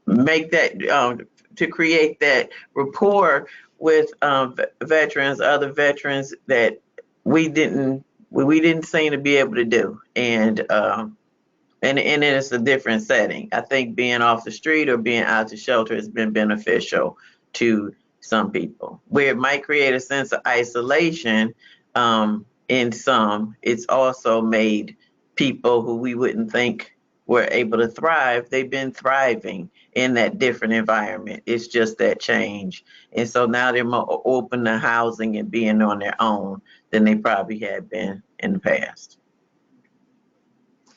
make that, to create that rapport with veterans, other veterans that we didn't seem to be able to do. And it's a different setting. I think being off the street or being out to shelter has been beneficial to some people. Where it might create a sense of isolation in some, it's also made people who we wouldn't think were able to thrive, they've been thriving in that different environment. It's just that change. And so now they're more open to housing and being on their own than they probably had been in the past.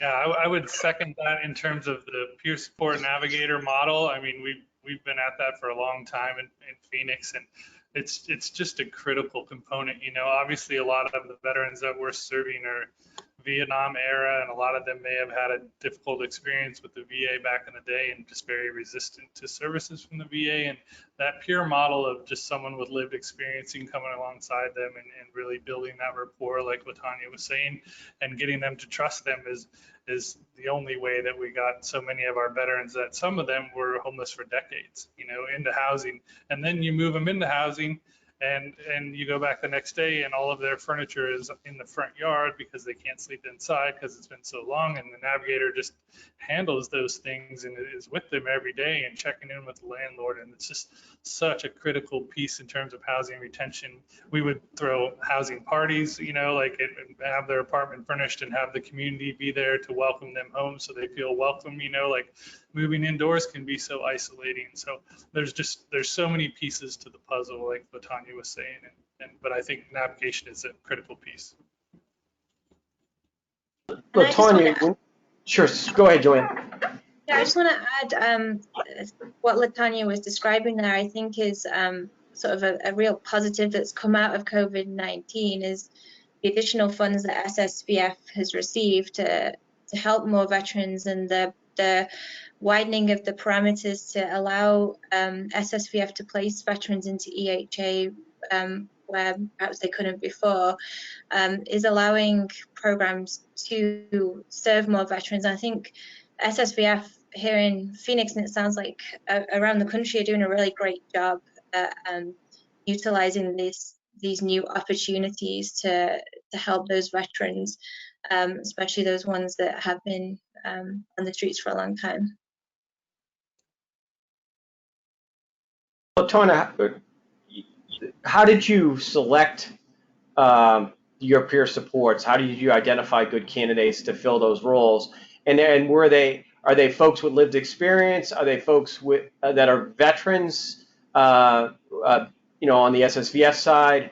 Yeah, I would second that in terms of the peer support navigator model. I mean, we've been at that for a long time in Phoenix, and it's just a critical component. You know, obviously a lot of the veterans that we're serving are Vietnam era, and a lot of them may have had a difficult experience with the VA back in the day and just very resistant to services from the VA. And that peer model of just someone with lived experience coming alongside them and really building that rapport, like Latanya was saying, and getting them to trust them is the only way that we got so many of our veterans, that some of them were homeless for decades, you know, into housing. And then you move them into housing, and you go back the next day and all of their furniture is in the front yard because they can't sleep inside because it's been so long, and the navigator just handles those things and is with them every day and checking in with the landlord. And it's just such a critical piece in terms of housing retention. We would throw housing parties, you know, like and have their apartment furnished and have the community be there to welcome them home so they feel welcome. You know, like moving indoors can be so isolating. So there's so many pieces to the puzzle, like Latanya was saying, but I think navigation is a critical piece. Latanya, sure, go ahead, Joanne. Yeah, I just want to add what Latanya was describing there. I think is sort of a real positive that's come out of COVID-19 is the additional funds that SSVF has received to help more veterans, and the widening of the parameters to allow SSVF to place veterans into EHA where perhaps they couldn't before, is allowing programs to serve more veterans. I think SSVF here in Phoenix, and it sounds like around the country, are doing a really great job at utilizing these new opportunities to help those veterans, especially those ones that have been on the streets for a long time. Latanya, how did you select your peer supports? How did you identify good candidates to fill those roles? And are they folks with lived experience? Are they folks with that are veterans? On the SSVS side,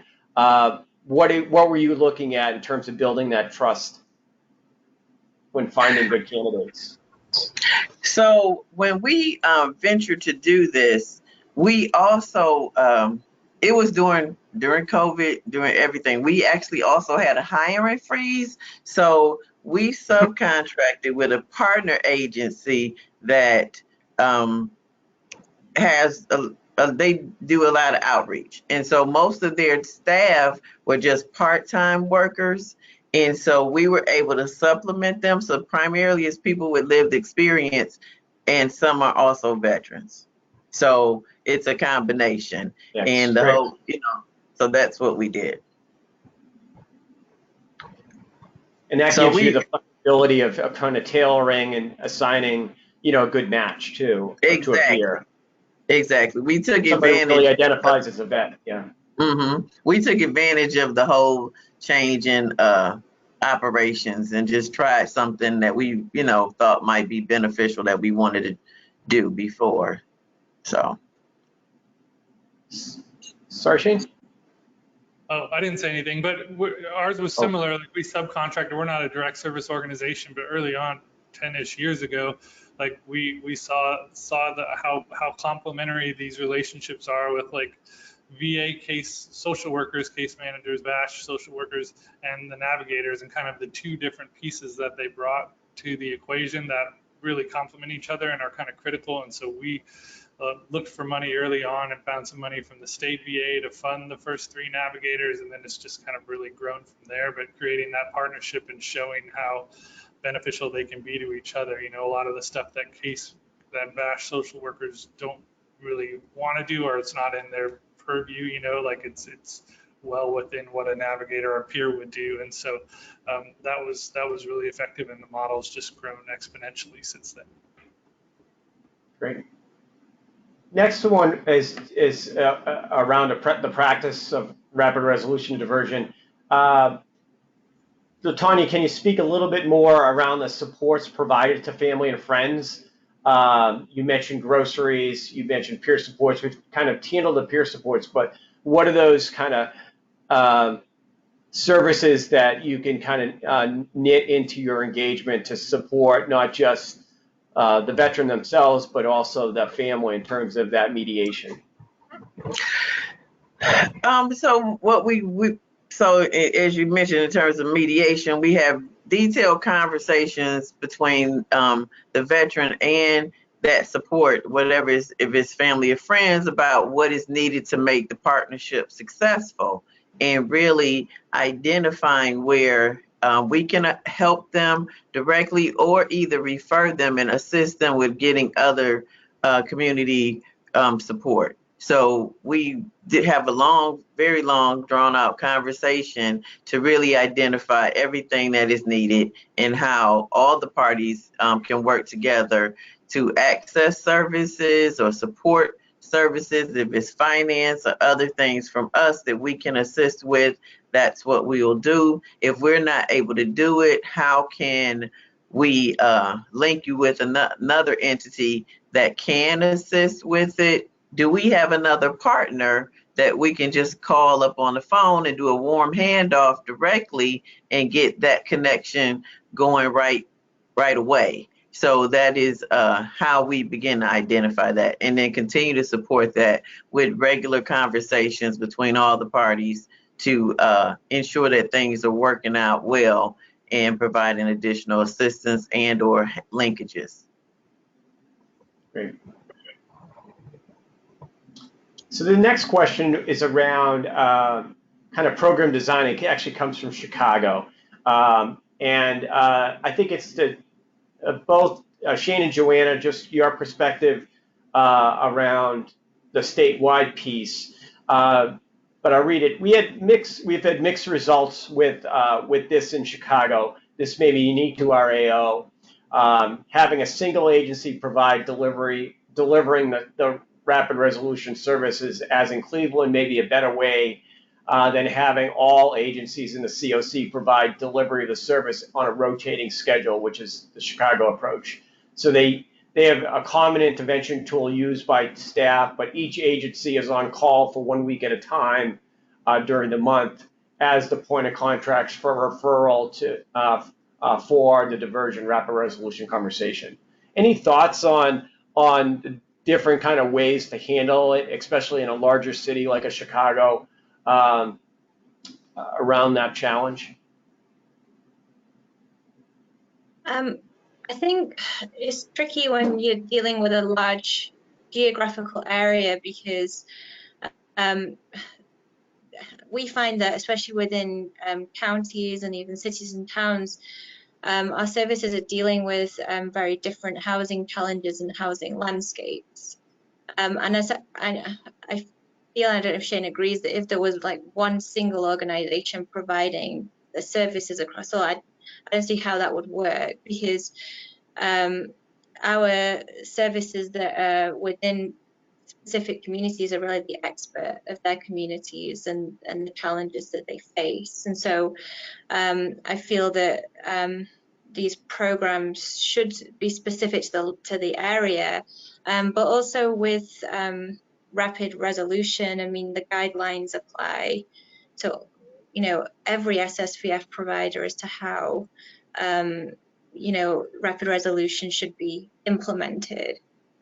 what were you looking at in terms of building that trust when finding good candidates? So when we ventured to do this, we also it was during COVID, during everything. We actually also had a hiring freeze, so we subcontracted with a partner agency that has they do a lot of outreach, and so most of their staff were just part-time workers, and so we were able to supplement them. So primarily it's people with lived experience, and some are also veterans. So it's a combination, Yes, and the great. whole, so that's what we did. And that gives you the flexibility of kind of tailoring and assigning, a good match too, to a peer. Exactly. We took Somebody advantage. really identifies as a vet. Yeah. We took advantage of the whole change in operations and just tried something that we, thought might be beneficial that we wanted to do before. So. Sorry, Shane? Oh, I didn't say anything, but ours was similar. Like we subcontracted. We're not a direct service organization, but early on, 10-ish years ago, like we saw how complementary these relationships are with like VA case social workers, case managers, VASH social workers, and the navigators, and kind of the two different pieces that they brought to the equation that really complement each other and are kind of critical. And so we looked for money early on and found some money from the state VA to fund the first 3 navigators, and then it's just kind of really grown from there. But creating that partnership and showing how beneficial they can be to each other. A lot of the stuff that VASH social workers don't really want to do, or it's not in their purview, like it's well within what a navigator or peer would do. And so that was really effective, and the model's just grown exponentially since then. Great. Next one is around the practice of rapid resolution diversion. So Tanya, can you speak a little bit more around the supports provided to family and friends? You mentioned groceries, you mentioned peer supports. We've kind of handled the peer supports, but what are those kind of services that you can kind of knit into your engagement to support not just the veteran themselves, but also the family in terms of that mediation? So what so as you mentioned, in terms of mediation, we have detailed conversations between the veteran and that support, whatever if it's family or friends, about what is needed to make the partnership successful, and really identifying where we can help them directly or either refer them and assist them with getting other community support. So we did have a very long, drawn out conversation to really identify everything that is needed and how all the parties can work together to access services or support services. If it's finance or other things from us that we can assist with, that's what we will do. If we're not able to do it, how can we link you with another entity that can assist with it? Do we have another partner that we can just call up on the phone and do a warm handoff directly and get that connection going right away? So that is how we begin to identify that, and then continue to support that with regular conversations between all the parties to ensure that things are working out well and providing additional assistance and or linkages. Great. So the next question is around kind of program design. It actually comes from Chicago. And I think it's both Shane and Johanna, just your perspective around the statewide piece. But I'll read it. We've had mixed results with this in Chicago. This may be unique to our AO. Having a single agency provide delivering the rapid resolution services, as in Cleveland, may be a better way than having all agencies in the COC provide delivery of the service on a rotating schedule, which is the Chicago approach. So they have a common intervention tool used by staff, but each agency is on call for 1 week at a time during the month as the point of contracts for referral to for the diversion rapid resolution conversation. Any thoughts on different kind of ways to handle it, especially in a larger city like a Chicago, around that challenge? I think it's tricky when you're dealing with a large geographical area because we find that especially within counties and even cities and towns, our services are dealing with very different housing challenges and housing landscapes. And I feel, I don't know if Shane agrees, that if there was like one single organization providing the services across all, I don't see how that would work, because our services that are within specific communities are really the expert of their communities and the challenges that they face. And so I feel that these programs should be specific to the area, but also with rapid resolution. I mean, the guidelines apply to, you know, every SSVF provider as to how, you know, rapid resolution should be implemented.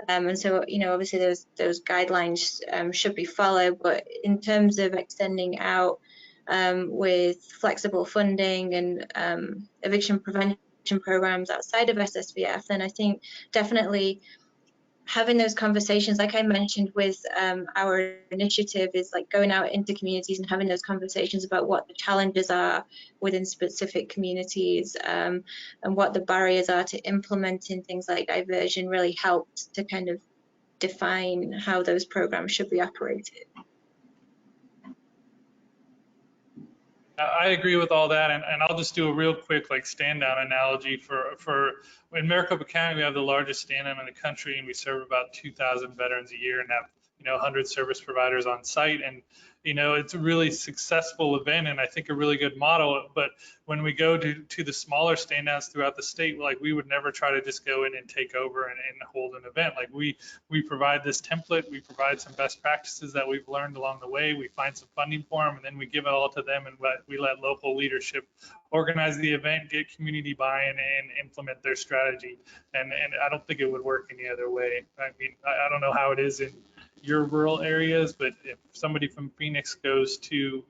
And so, you know, obviously those guidelines should be followed, but in terms of extending out with flexible funding and eviction prevention programs outside of SSVF, then I think definitely having those conversations, like I mentioned with our initiative, is like going out into communities and having those conversations about what the challenges are within specific communities and what the barriers are to implementing things like diversion really helped to kind of define how those programs should be operated. I agree with all that, and I'll just do a real quick like stand down analogy for in Maricopa County. We have the largest stand down in the country, and we serve about 2,000 veterans a year and have 100 service providers on site. And it's a really successful event and I think a really good model. But when we go to the smaller stand downs throughout the state, like we would never try to just go in and take over and hold an event. Like we provide this template, we provide some best practices that we've learned along the way, we find some funding for them, and then we give it all to them, and we let local leadership organize the event, get community buy-in, and implement their strategy. And I don't think it would work any other way. I mean, I don't know how it is in your rural areas, but if somebody from Phoenix goes to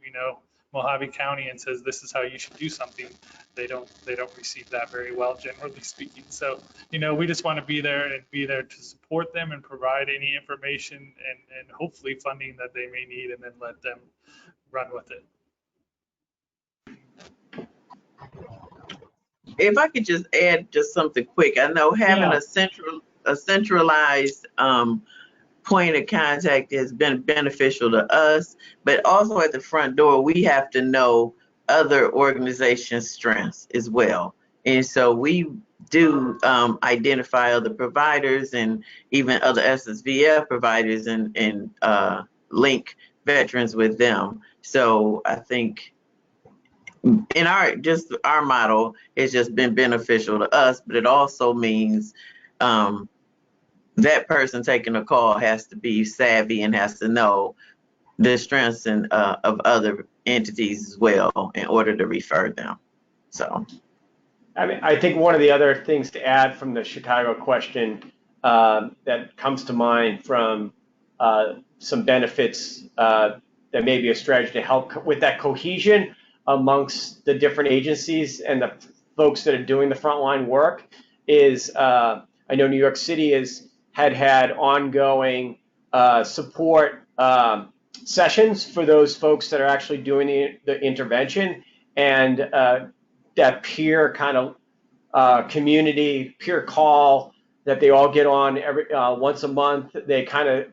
Mojave County and says this is how you should do something, they don't receive that very well, generally speaking. So we just want to be there to support them and provide any information and hopefully funding that they may need, and then let them run with it. If I could just add just something quick, I know having a centralized point of contact has been beneficial to us, but also at the front door, we have to know other organizations' strengths as well. And so we do identify other providers and even other SSVF providers and link veterans with them. So I think in our model, it's just been beneficial to us, but it also means that person taking a call has to be savvy and has to know the strengths of other entities as well in order to refer them. So, I mean, I think one of the other things to add from the Chicago question that comes to mind from some benefits that may be a strategy to help with that cohesion amongst the different agencies and the folks that are doing the frontline work is, I know New York City had ongoing support sessions for those folks that are actually doing the intervention, and that peer kind of community peer call that they all get on every once a month. They kind of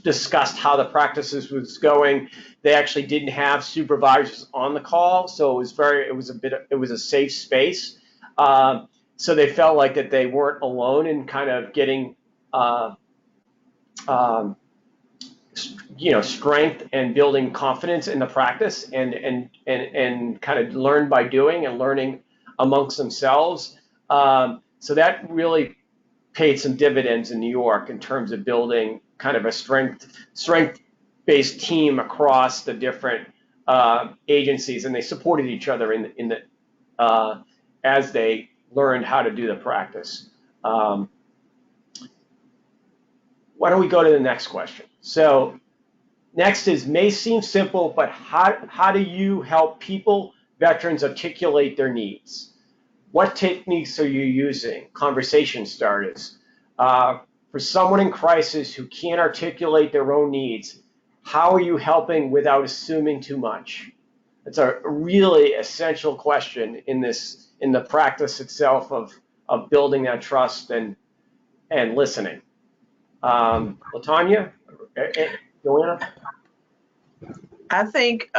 discussed how the practices was going. They actually didn't have supervisors on the call, so it was a safe space. So they felt like that they weren't alone in kind of getting strength and building confidence in the practice, and kind of learn by doing and learning amongst themselves. So that really paid some dividends in New York in terms of building kind of a strength-based team across the different agencies, and they supported each other in the as they learned how to do the practice. Why don't we go to the next question? So next is, may seem simple, but how do you help people, veterans, articulate their needs? What techniques are you using? Conversation starters. For someone in crisis who can't articulate their own needs, how are you helping without assuming too much? It's a really essential question in the practice itself of building that trust and listening. LaTanya, Joanna? I think,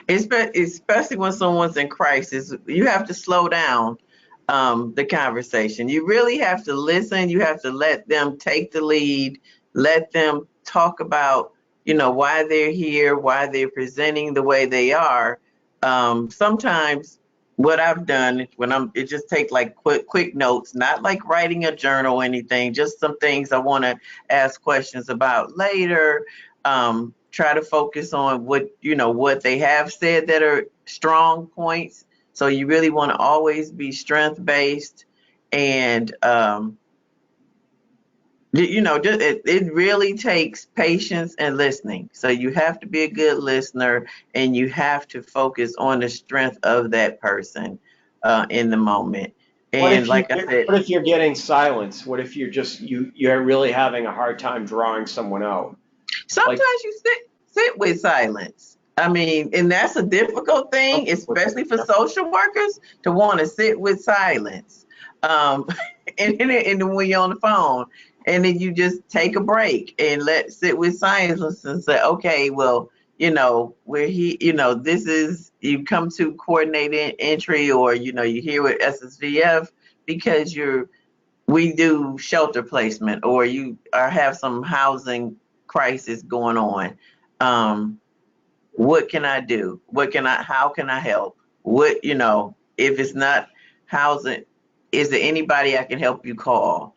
especially when someone's in crisis, you have to slow down the conversation. You really have to listen. You have to let them take the lead, let them talk about, why they're here, why they're presenting the way they are. Sometimes what I've done it just take like quick notes, not like writing a journal or anything, just some things I want to ask questions about later. Try to focus on what they have said that are strong points. So you really want to always be strength-based, and it really takes patience and listening. So you have to be a good listener, and you have to focus on the strength of that person in the moment. And like I said, what if you're getting silence? What if you're really having a hard time drawing someone out? Sometimes you sit with silence. I mean, and that's a difficult thing, especially for social workers, to want to sit with silence. And then when you're on the phone, and then you just take a break and sit with silence and say, okay, well, this is, you come to coordinated entry, or, you here with SSVF because we do shelter placement, or you have some housing crisis going on. What can I do? How can I help? If it's not housing, is there anybody I can help you call?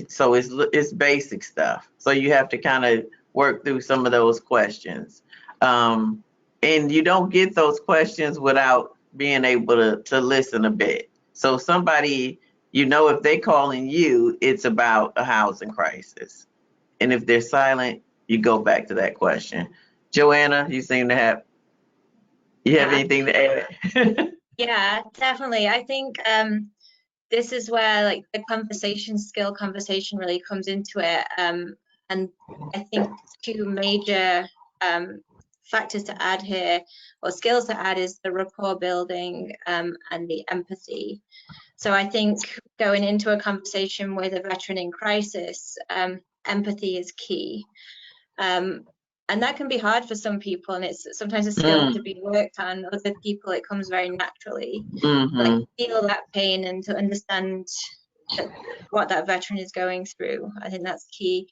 So it's basic stuff. So you have to kind of work through some of those questions. And you don't get those questions without being able to listen a bit. So somebody, if they're calling you, it's about a housing crisis. And if they're silent, you go back to that question. Joanna, you seem to have anything to add? Yeah, definitely. I think this is where like the conversation really comes into it. And I think two major factors to add here, or skills to add, is the rapport building and the empathy. So I think going into a conversation with a veteran in crisis, empathy is key. And that can be hard for some people, and it's sometimes a skill to be worked on. Other people, it comes very naturally. Like, feel that pain and to understand what that veteran is going through. I think that's key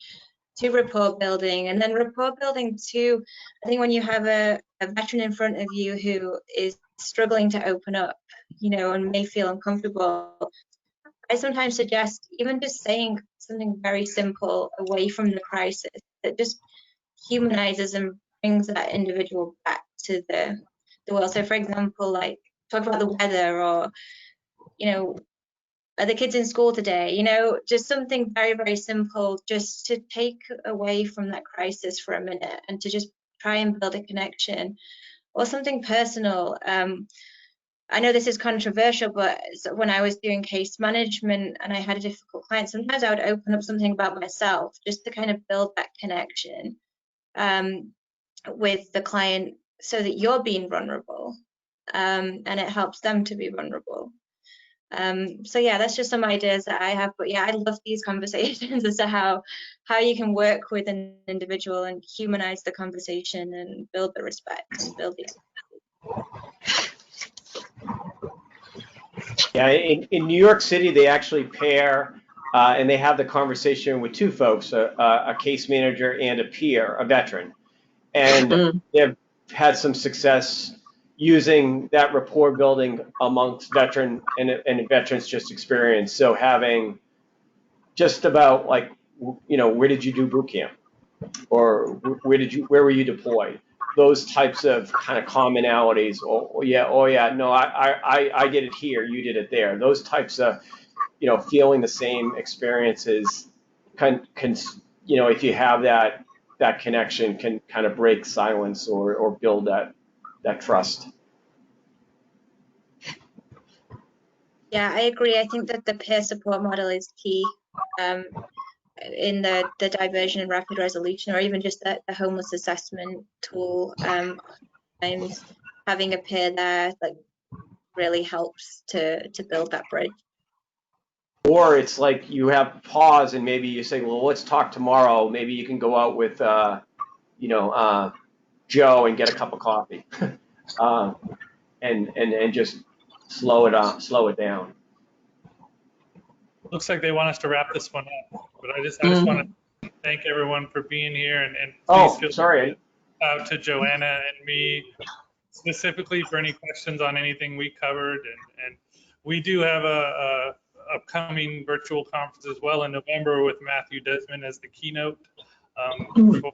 to rapport building. And then rapport building too, I think when you have a veteran in front of you who is struggling to open up, and may feel uncomfortable, I sometimes suggest even just saying something very simple away from the crisis that just humanizes and brings that individual back to the world. So for example, like, talk about the weather, or are the kids in school today? Just something very, very simple, just to take away from that crisis for a minute and to just try and build a connection. Or something personal. I know this is controversial, but when I was doing case management and I had a difficult client, sometimes I would open up something about myself just to kind of build that connection with the client, so that you're being vulnerable, and it helps them to be vulnerable. So yeah, that's just some ideas that I have. But yeah, I love these conversations as to how you can work with an individual and humanize the conversation and build the respect and build the empathy. Yeah, in New York City, they actually pair and they have the conversation with two folks, a case manager and a peer, a veteran. And they've had some success using that rapport building amongst veteran and veterans just experience. So having just about like, where did you do boot camp? Or where were you deployed? Those types of kind of commonalities. Oh yeah, no, I did it here, you did it there. Those types of, feeling the same experiences can if you have that connection, can kind of break silence or build that trust. Yeah, I agree. I think that the peer support model is key in the diversion and rapid resolution, or even just the homeless assessment tool. Sometimes having a peer there like really helps to build that bridge. Or it's like you have pause and maybe you say, well, let's talk tomorrow. Maybe you can go out with, Joe and get a cup of coffee, and just slow it down. Looks like they want us to wrap this one up, but I just want to thank everyone for being here, and please feel free to out to Johanna and me specifically for any questions on anything we covered, and we do have a upcoming virtual conference as well in November with Matthew Desmond as the keynote, for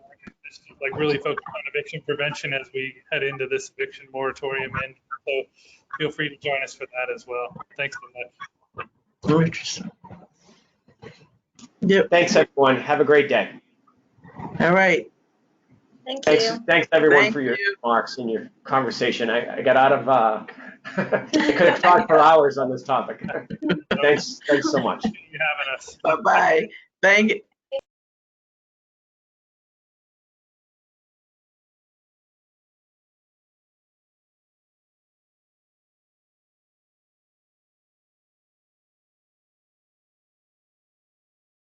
like really focused on eviction prevention as we head into this eviction moratorium. And so feel free to join us for that as well. Thanks so much. Yep. Thanks everyone. Have a great day. All right. Thank you. Thanks everyone for your remarks and your conversation. I got out of, I could have talked for hours on this topic. Thanks so much. Thanks for having us. Bye-bye. Thank you.